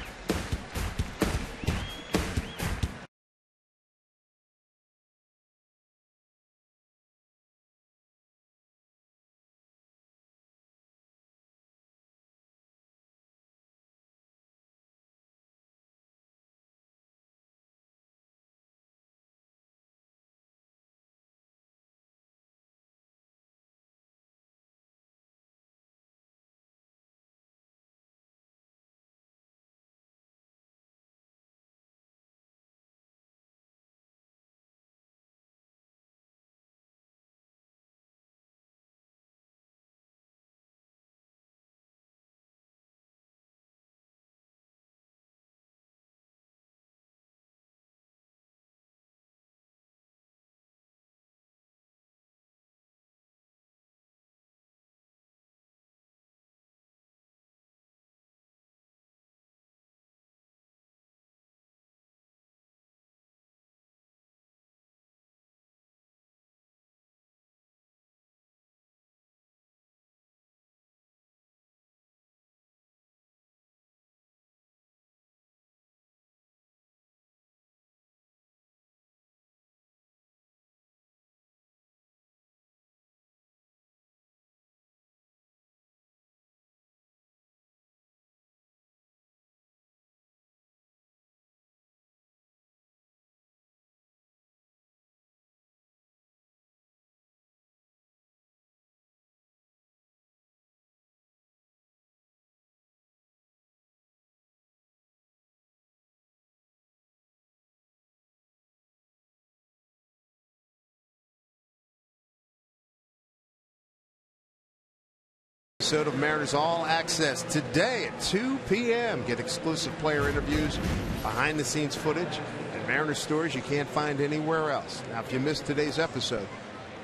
episode of Mariners All Access today at 2 p.m. Get exclusive player interviews, behind-the-scenes footage, and Mariners stories you can't find anywhere else. Now, if you missed today's episode,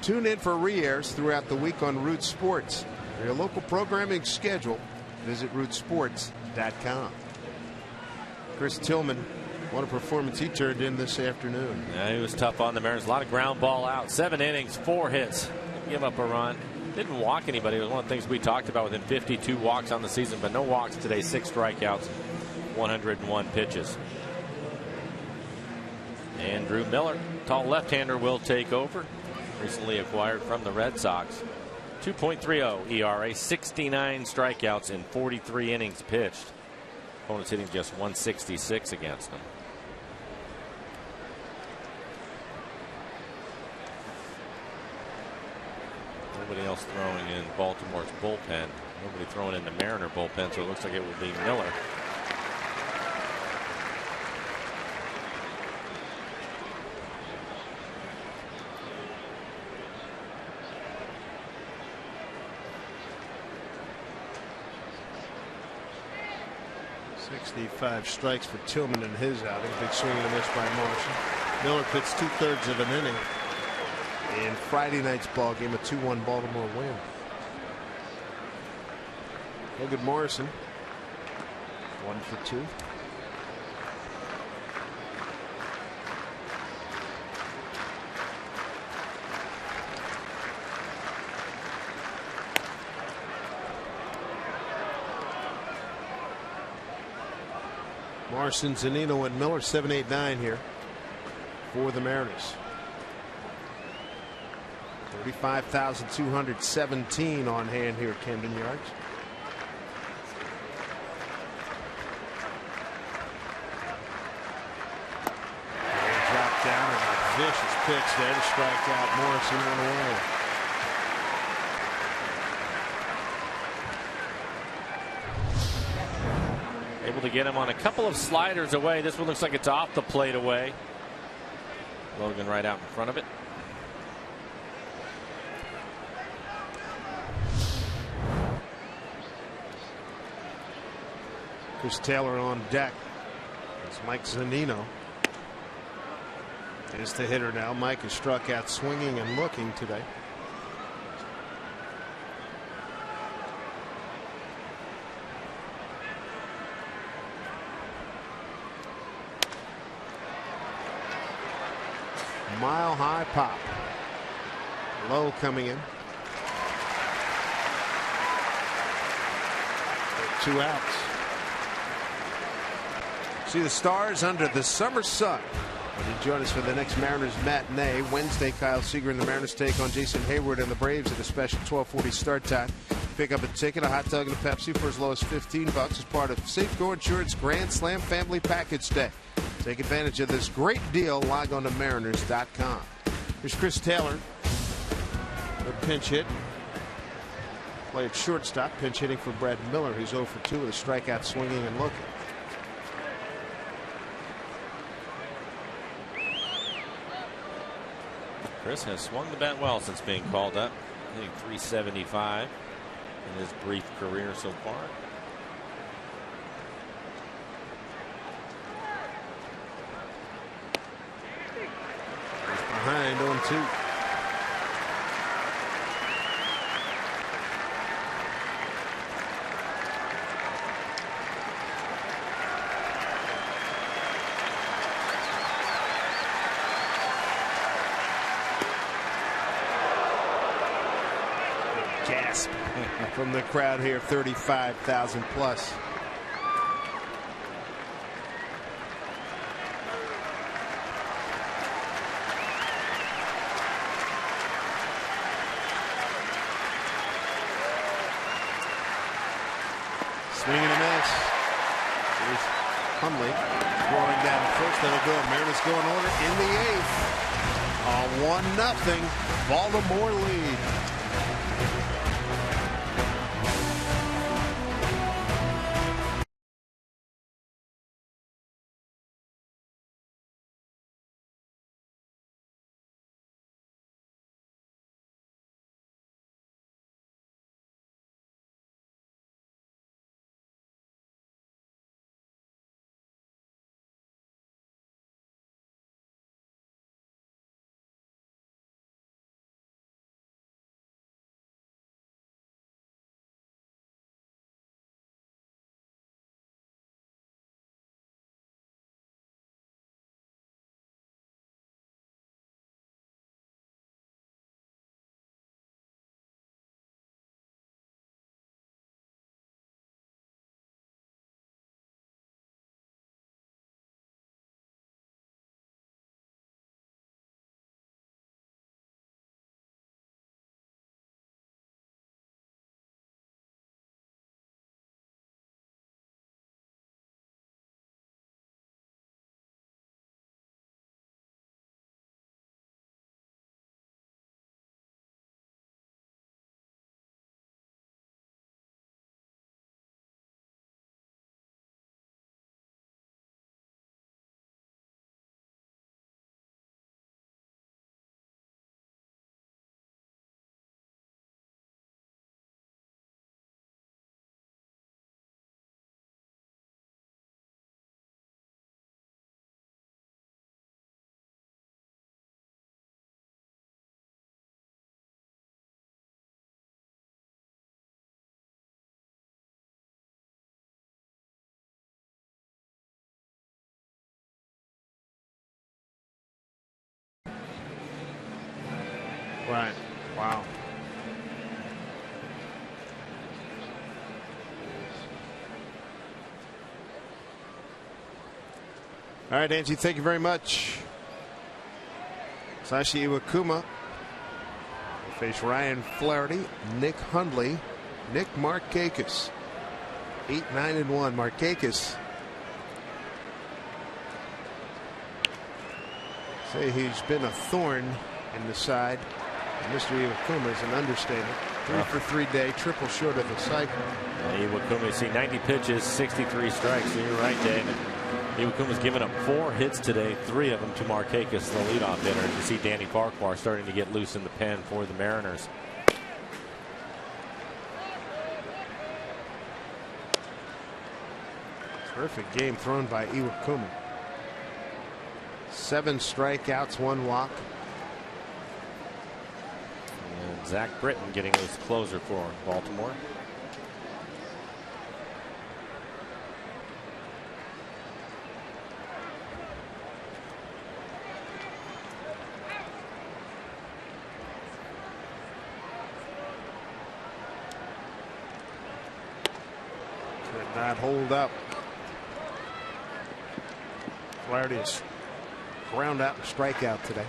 tune in for re-airs throughout the week on Root Sports. For your local programming schedule, visit rootsports.com. Chris Tillman, what a performance he turned in this afternoon. Yeah, he was tough on the Mariners. A lot of ground ball out. 7 innings, 4 hits. Didn't give up a run. Didn't walk anybody. It was one of the things we talked about with him. 52 walks on the season, but no walks today. 6 strikeouts, 101 pitches. Andrew Miller, tall left-hander, will take over. Recently acquired from the Red Sox. 2.30 ERA, 69 strikeouts in 43 innings pitched. Opponents hitting just 166 against him. Nobody else throwing in Baltimore's bullpen. Nobody throwing in the Mariner bullpen, so it looks like it will be Miller. Five strikes for Tillman in his outing. Big swing and a miss by Morrison. Miller pitched 2/3 of an inning in Friday night's ball game, a 2-1 Baltimore win. Logan Morrison, 1 for 2. Morrison, Zunino, and Miller, 7, 8, 9 here for the Mariners. 35,217 on hand here at Camden Yards. And dropped down and a vicious pitch there to strike out Morrison, 1 away. Able to get him on a couple of sliders away. This one looks like it's off the plate away. Logan right out in front of it. Chris Taylor on deck. It's Mike Zunino is the hitter now. Mike has struck out swinging and looking today. Mile high pop. Low coming in. 2 outs. See the stars under the summer sun. When you join us for the next Mariners matinee Wednesday, Kyle Seager and the Mariners take on Jason Hayward and the Braves at a special 12:40 start time. Pick up a ticket, a hot dog, and a Pepsi for as low as $15 as part of Safeco Insurance Grand Slam Family Package Day. Take advantage of this great deal. Log on to Mariners.com. Here's Chris Taylor. Good pinch hit. Play at shortstop. Pinch hitting for Brad Miller, who's 0 for 2 with a strikeout swinging and looking. Chris has swung the bat well since being called up. Hitting .375 in his brief career so far. Behind on 2. Gasp from the crowd here, 35,000 plus. Swing and a miss. Here's Hundley throwing down the first. That'll go. Mariners go in order in the 8th. A 1-0 Baltimore lead. Right. Wow. All right, Angie, thank you very much. Sashi Iwakuma will face Ryan Flaherty, Nick Hundley, Nick Markakis. 8-9-1. Markakis. Say he's been a thorn in the side. Mr. Iwakuma is an understatement. 3 for 3 day, triple short of the cycle. Iwakuma, see 90 pitches, 63 strikes. So you're right, David. Iwakuma's given up 4 hits today, 3 of them to Markakis, the leadoff hitter. You see Danny Farquhar starting to get loose in the pen for the Mariners. Terrific game thrown by Iwakuma. 7 strikeouts, 1 walk. And Zach Britton getting his closer for Baltimore. Could not hold up. Flaherty is ground out and strikeout today.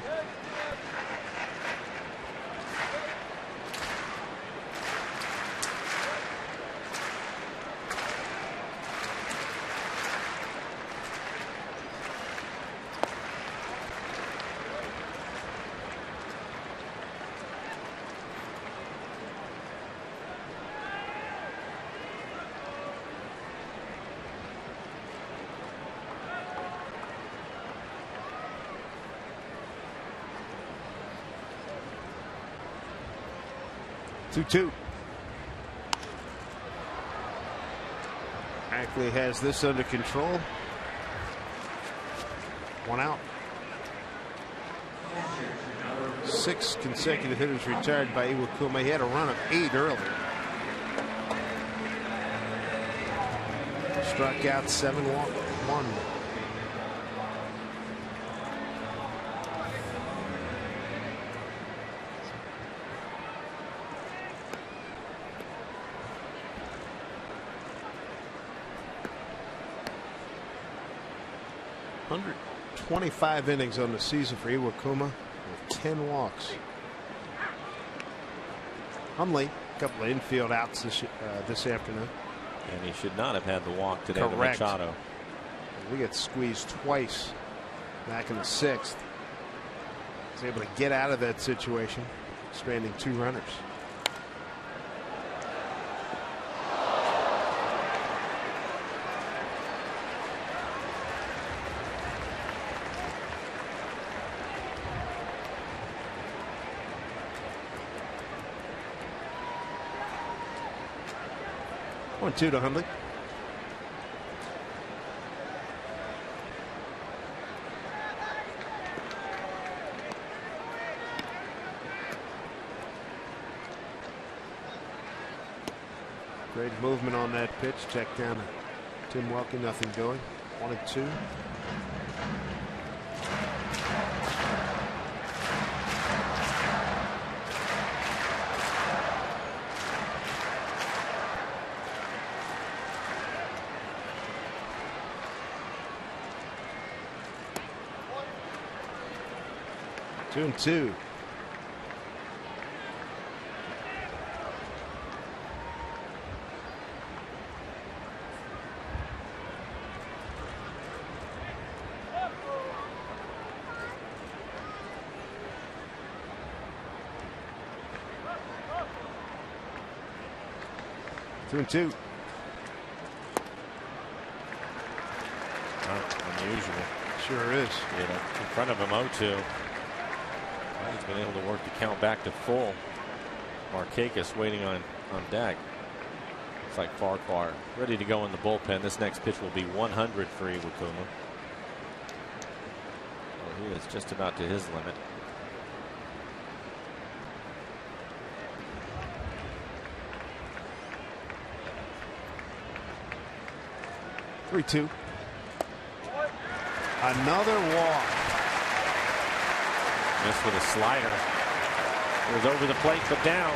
Two. Ackley has this under control. 1 out. 6 consecutive hitters retired by Iwakuma. He had a run of 8 earlier. Struck out 7, walked 1. .125 innings on the season for Iwakuma with 10 walks. Hundley, a couple of infield outs this afternoon. And he should not have had the walk today. Correct. To Machado. We get squeezed twice back in the 6th. He's able to get out of that situation, stranding 2 runners. Two to Hundley. Great movement on that pitch. Check down to Tim Welke. Nothing doing. 1-2. Two and 2. Two and 2. Unusual. Sure is. In front of him, 0-2. He's been able to work the count back to full. Markakis waiting on deck. Looks like Farquhar ready to go in the bullpen. This next pitch will be 100 for Iwakuma. Well, he is just about to his limit. Three-two. Another walk. Missed with a slider. It was over the plate, but down.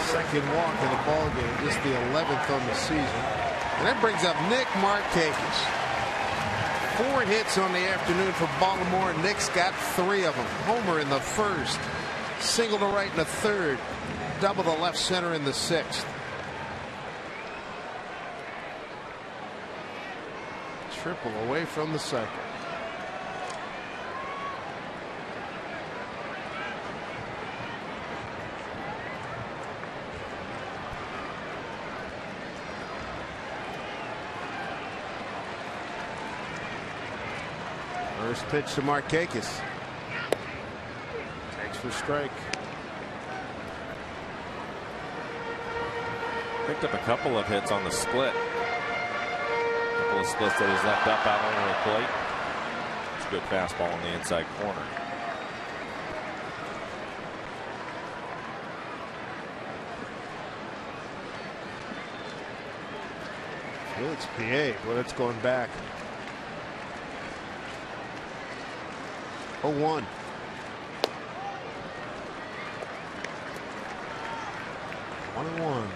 Second walk in the ball game, just the 11th on the season. And that brings up Nick Markakis. 4 hits on the afternoon for Baltimore. Nick's got 3 of them. Homer in the first, single to right in the third, double to left center in the 6th. Triple away from the cycle. First pitch to Markakis. Takes for strike. Picked up a couple of hits on the split. A couple of splits that he's left up out over the plate. It's a good fastball on the inside corner. It's PA. Well, it's going back. 0-1. 1-1.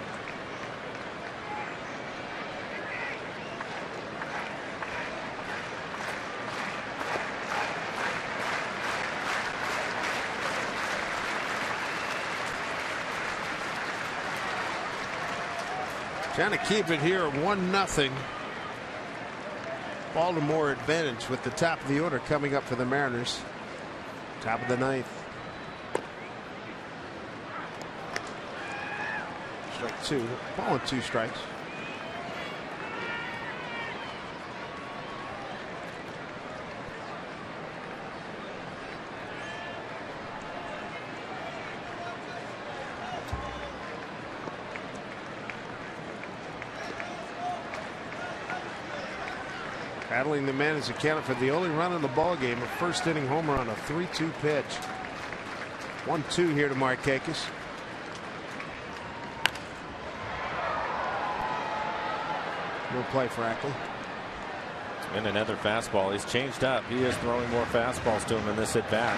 Trying to keep it here at 1-0. Baltimore advantage with the top of the order coming up for the Mariners. Top of the 9th. Strike 2. Ball and 2 strikes. Battling the man is accounted for the only run in the ball game, a first inning homer on a 3-2 pitch. 1-2 here to Markakis. No play for Ackley. And another fastball. He's changed up. He is throwing more fastballs to him in this at bat.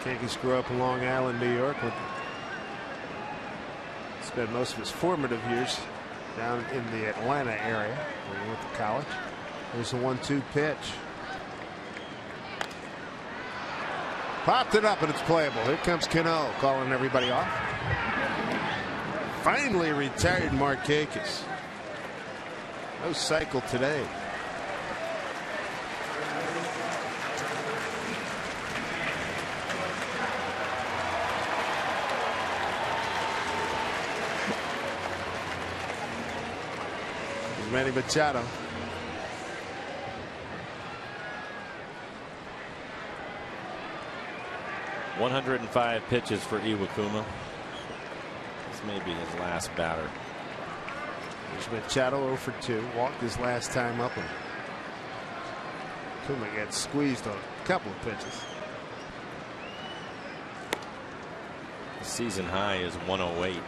Markakis grew up in Long Island, New York. Spent most of his formative years down in the Atlanta area where he went to college. There's a 1-2 pitch. Popped it up and it's playable. Here comes Cano calling everybody off. Finally retired Markakis. No cycle today. Manny Machado. .105 pitches for Iwakuma. This may be his last batter. There's Machado 0 for 2. Walked his last time up, and Kuma got squeezed on a couple of pitches. The season high is 108.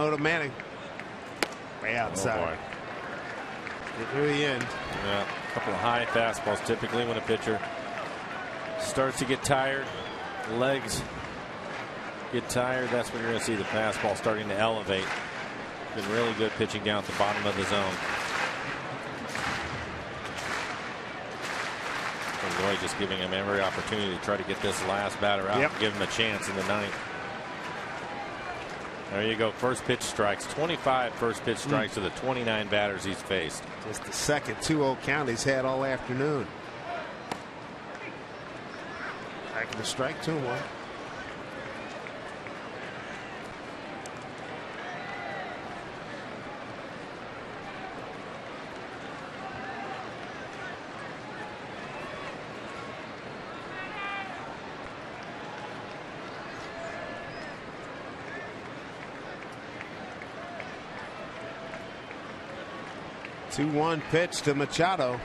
To Manning. Way outside. Get near the end. Yeah, a couple of high fastballs. Typically, when a pitcher starts to get tired, legs get tired, that's when you're going to see the fastball starting to elevate. Been really good pitching down at the bottom of the zone. And Roy just giving him every opportunity to try to get this last batter out and give him a chance in the 9th. There you go. First pitch strikes. 25 first pitch strikes to the 29 batters he's faced. Just the second 2-0 count he's had all afternoon. Back to the strike 2-1. 2-1 pitch to Machado.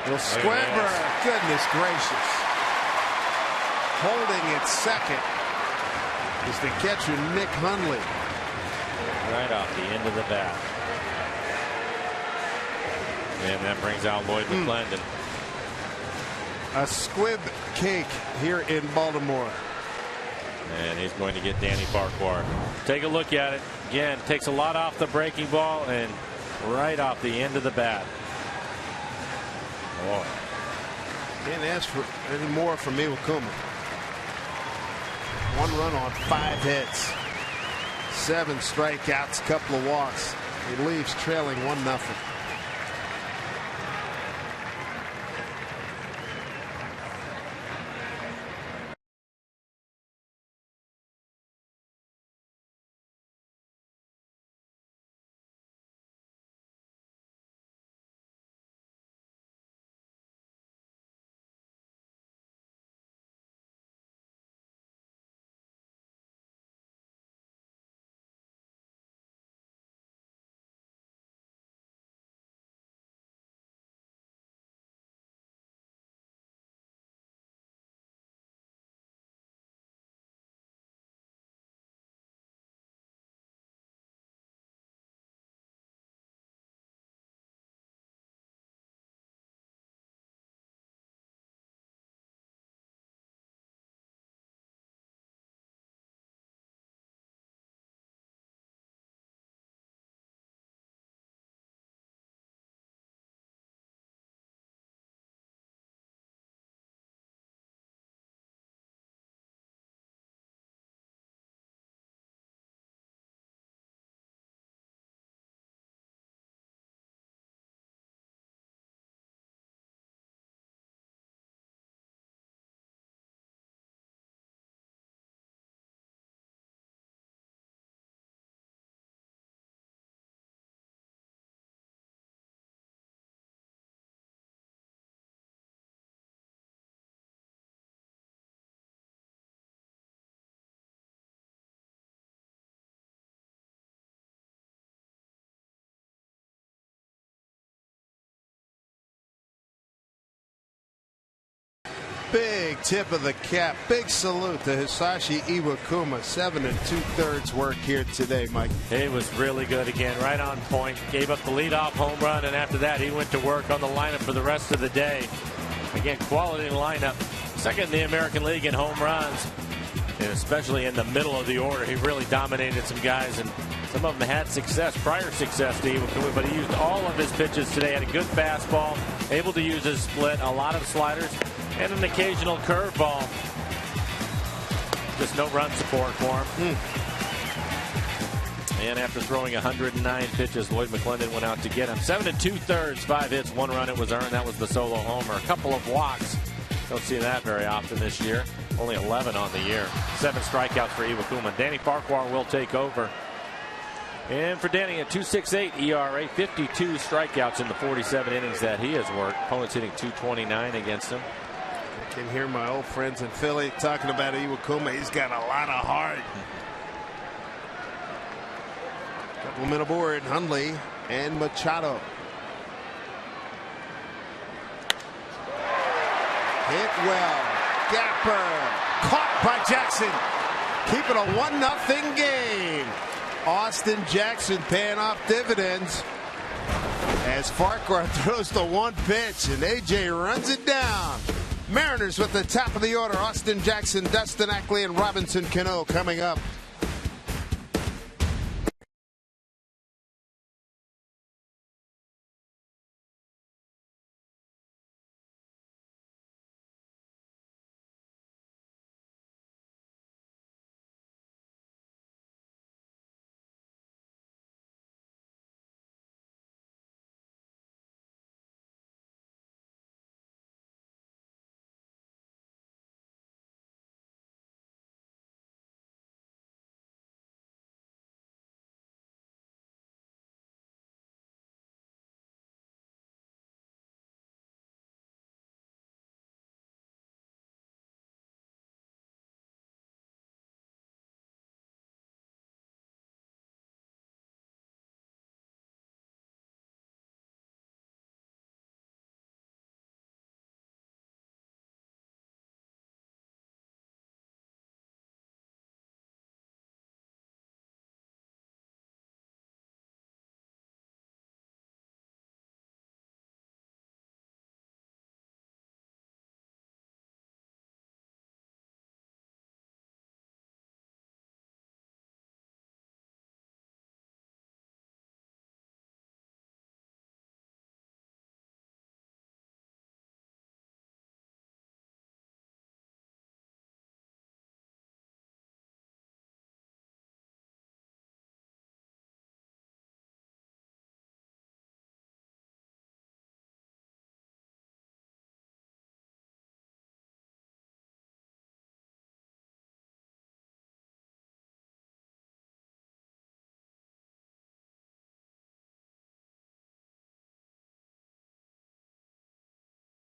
He'll squibber. Goodness gracious. Holding at second is the catcher, Nick Hundley. Right off the end of the bat. And that brings out Lloyd McClendon. A squib cake here in Baltimore. And he's going to get Danny Farquhar. Take a look at it. Again, takes a lot off the breaking ball and right off the end of the bat. Oh. Can't ask for any more from Iwakuma. 1 run on 5 hits. 7 strikeouts, couple of walks. He leaves trailing 1-0. Big tip of the cap. Big salute to Hisashi Iwakuma. 7 2/3 work here today, Mike. He was really good again, right on point. Gave up the leadoff home run, and after that, he went to work on the lineup for the rest of the day. Again, quality lineup. Second in the American League in home runs, and especially in the middle of the order. He really dominated some guys, and some of them had success, prior success to Iwakuma, but he used all of his pitches today. Had a good fastball, able to use his split, a lot of sliders, and an occasional curveball. Just no run support for him. And after throwing 109 pitches, Lloyd McClendon went out to get him. 7 2/3, 5 hits, 1 run. It was earned. That was the solo homer. A couple of walks. Don't see that very often this year. Only 11 on the year. 7 strikeouts for Iwakuma. Danny Farquhar will take over. And for Danny, a 2.68 ERA, 52 strikeouts in the 47 innings that he has worked. Opponents hitting .229 against him. I can hear my old friends in Philly talking about Iwakuma. He's got a lot of heart. Couple men aboard, Hundley and Machado. Hit well. Gapper. Caught by Jackson. Keep it a 1-0 game. Austin Jackson paying off dividends as Farquhar throws the 1 pitch and AJ runs it down. Mariners with the top of the order. Austin Jackson, Dustin Ackley, and Robinson Cano coming up.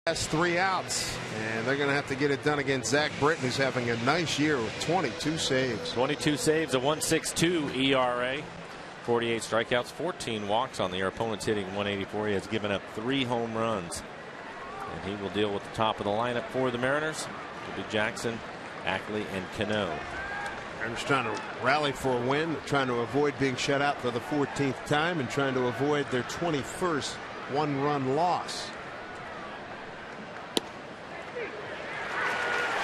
Has 3 outs, and they're going to have to get it done against Zach Britton, who's having a nice year with 22 saves. 22 saves, a 1.62 ERA, 48 strikeouts, 14 walks on the year. Opponents hitting 184. He has given up 3 home runs, and he will deal with the top of the lineup for the Mariners. It'll be Jackson, Ackley, and Cano. Mariners trying to rally for a win, trying to avoid being shut out for the 14th time, and trying to avoid their 21st one-run loss.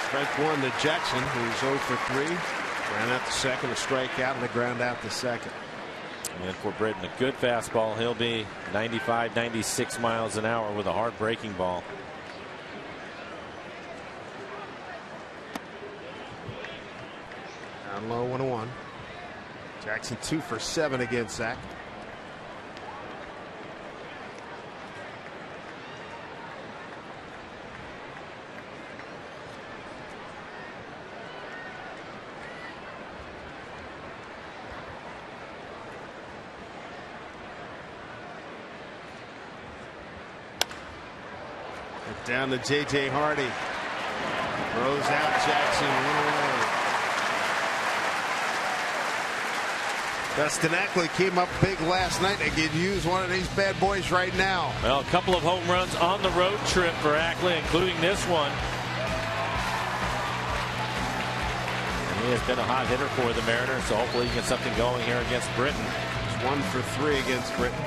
Strike 1 to Jackson, who's 0 for 3. Ground out to second, a strikeout, and a ground out to second. And for Britton, a good fastball. He'll be 95, 96 miles an hour with a hard breaking ball. Down low, 1-1. Jackson 2 for 7 against Zach. Down to J.J. Hardy. Throws out Jackson, 1 away. Dustin Ackley came up big last night. They could use one of these bad boys right now. Well, a couple of home runs on the road trip for Ackley, including this one. And he has been a hot hitter for the Mariners, so hopefully he gets something going here against Britton. He's 1 for 3 against Britton.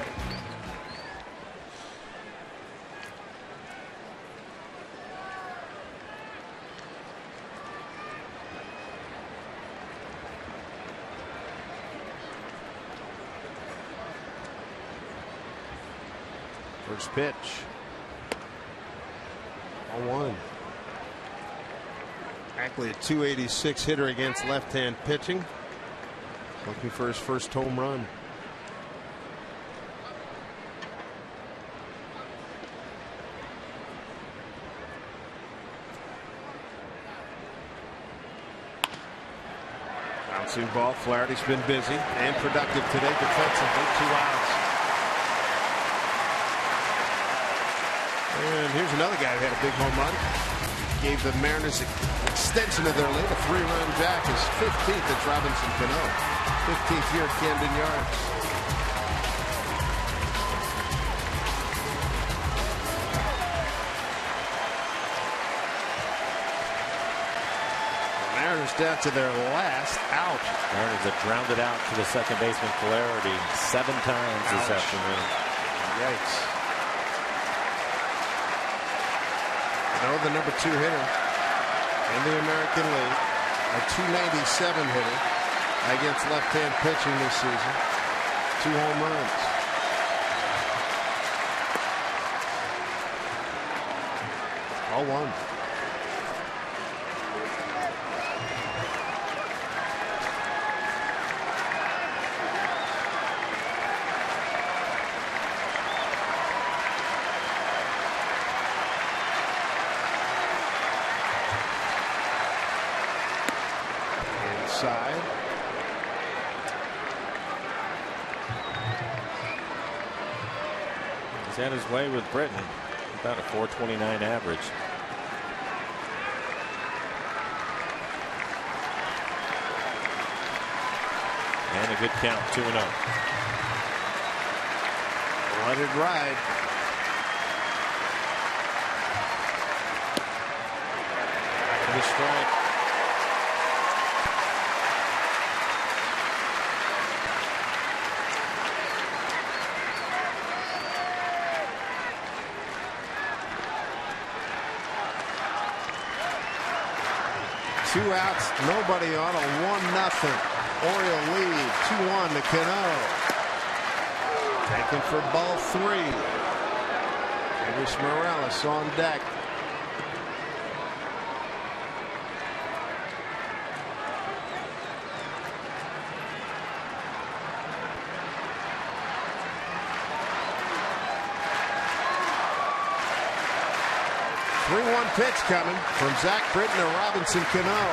First pitch. 0-1. Ackley, a .286 hitter against left-hand pitching. Looking for his first home run. Bouncing ball. Flaherty's been busy and productive today defensively. 2 outs. And here's another guy who had a big home run. Gave the Mariners an extension of their lead. A 3-run jack. His 15th. It's Robinson Cano. 15th year at Camden Yards. The Mariners down to their last out. Mariners have grounded out to the second baseman Flaherty 7 times this afternoon. Yikes. The number 2 hitter in the American League, a .297 hitter against left-hand pitching this season. 2 home runs. All 1. Side. He's had his way with Britton. About a .429 average. And a good count, 2-0. Let it ride. Back to the strike. Two outs, nobody on, a 1-0 Oriole lead. 2-1 to Cano. Taken for ball 3. Davis Morales on deck. Pitch coming from Zach Britton to Robinson Cano.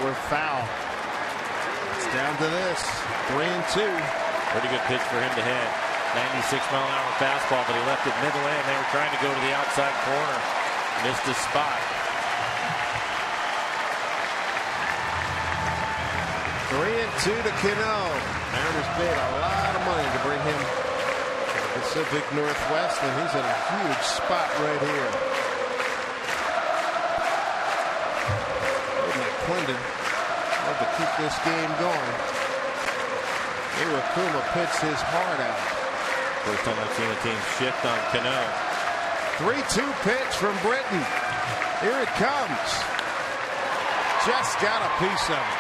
We're foul. It's down to this. 3-2. Pretty good pitch for him to hit. 96-mile-an-hour fastball, but he left it middle in. They were trying to go to the outside corner. Missed his spot. 3-2 to Cano. Mariners paid a lot of money to bring him to the Pacific Northwest, and he's in a huge spot right here. Clinton love to keep this game going. Iwakuma pitched his heart out. First time I've seen a team shift on Cano. 3-2 pitch from Britton. Here it comes. Just got a piece of it.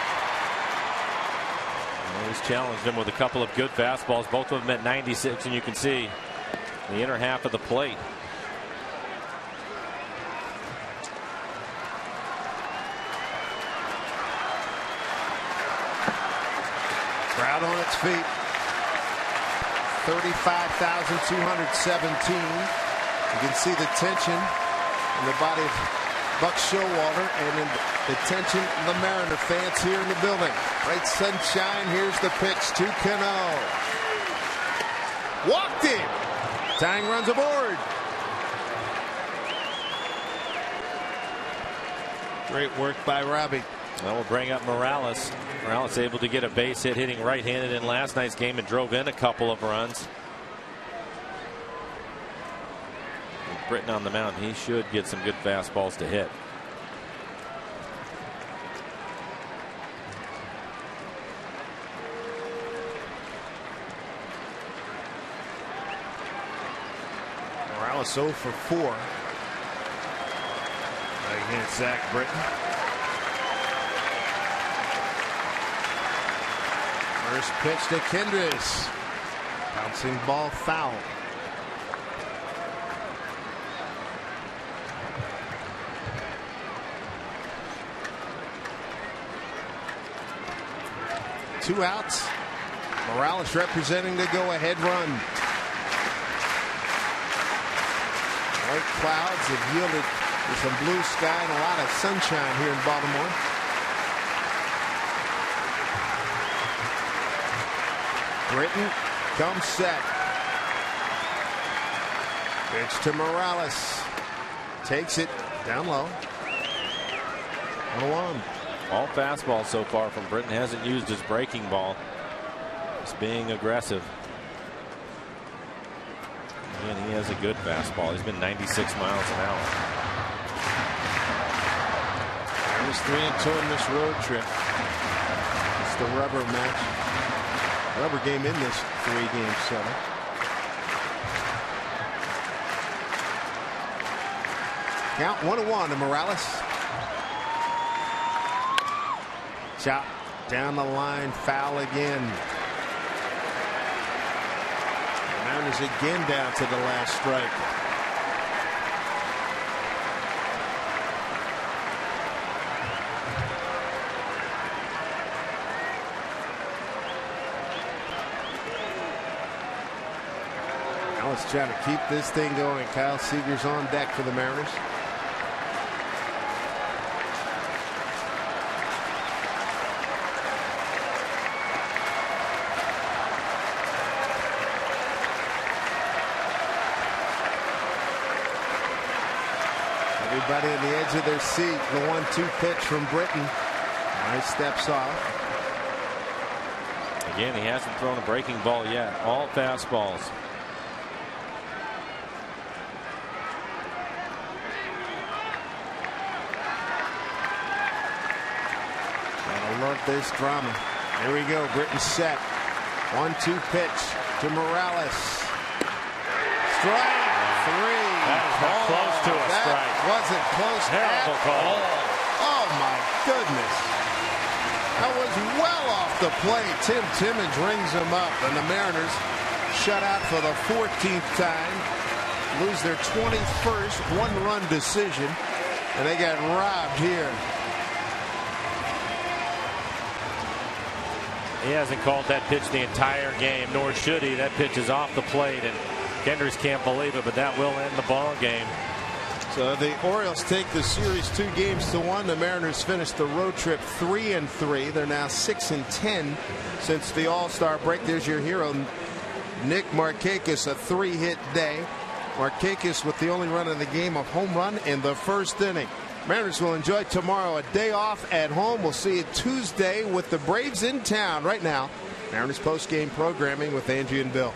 He's challenged him with a couple of good fastballs, both of them at 96, and you can see the inner half of the plate. Crowd on its feet. 35,217. You can see the tension in the body of Buck Showalter and in the tension of the Mariner fans here in the building. Bright sunshine. Here's the pitch to Cano. Walked in. Tying runs aboard. Great work by Robbie. That will bring up Morales. Morales able to get a base hit, hitting right-handed in last night's game, and drove in a couple of runs. With Britton on the mound, he should get some good fastballs to hit. Morales 0 for 4 against Zach Britton. First pitch to Kendris. Bouncing ball foul. Two outs. Morales representing the go-ahead run. White clouds have yielded to some blue sky and a lot of sunshine here in Baltimore. Britton comes set. Pitch to Morales. Takes it down low. 1-1. All fastballs so far from Britton. Hasn't used his breaking ball. He's being aggressive. And he has a good fastball. He's been 96 miles an hour. There's 3-2 in this road trip. It's the rubber match. Rubber game in this 3-game setup. Count 1-1 to Morales. Chop down the line, foul again. The Mariners again down to the last strike. Now let's try to keep this thing going. Kyle Seager's on deck for the Mariners. Everybody on the edge of their seat. The 1-2 pitch from Britton. Nice steps off. Again, he hasn't thrown a breaking ball yet. All fastballs. I love this drama. Here we go. Britton set. 1-2 pitch to Morales. Strike 3. That was not close to a strike. Wasn't close. Terrible call. Oh my goodness. That was well off the plate. Tim Timmons rings him up, and the Mariners shut out for the 14th time. Lose their 21st one-run decision, and they got robbed here. He hasn't called that pitch the entire game, nor should he. That pitch is off the plate, and Kendrick can't believe it, but that will end the ball game. So the Orioles take the series 2-1. The Mariners finished the road trip 3-3. They're now 6-10 since the All-Star break. There's your hero, Nick Markakis a 3-hit day. Markakis with the only run of the game, a home run in the first inning. Mariners will enjoy tomorrow a day off at home. We'll see you Tuesday with the Braves in town. Right now, Mariners post-game programming with Angie and Bill.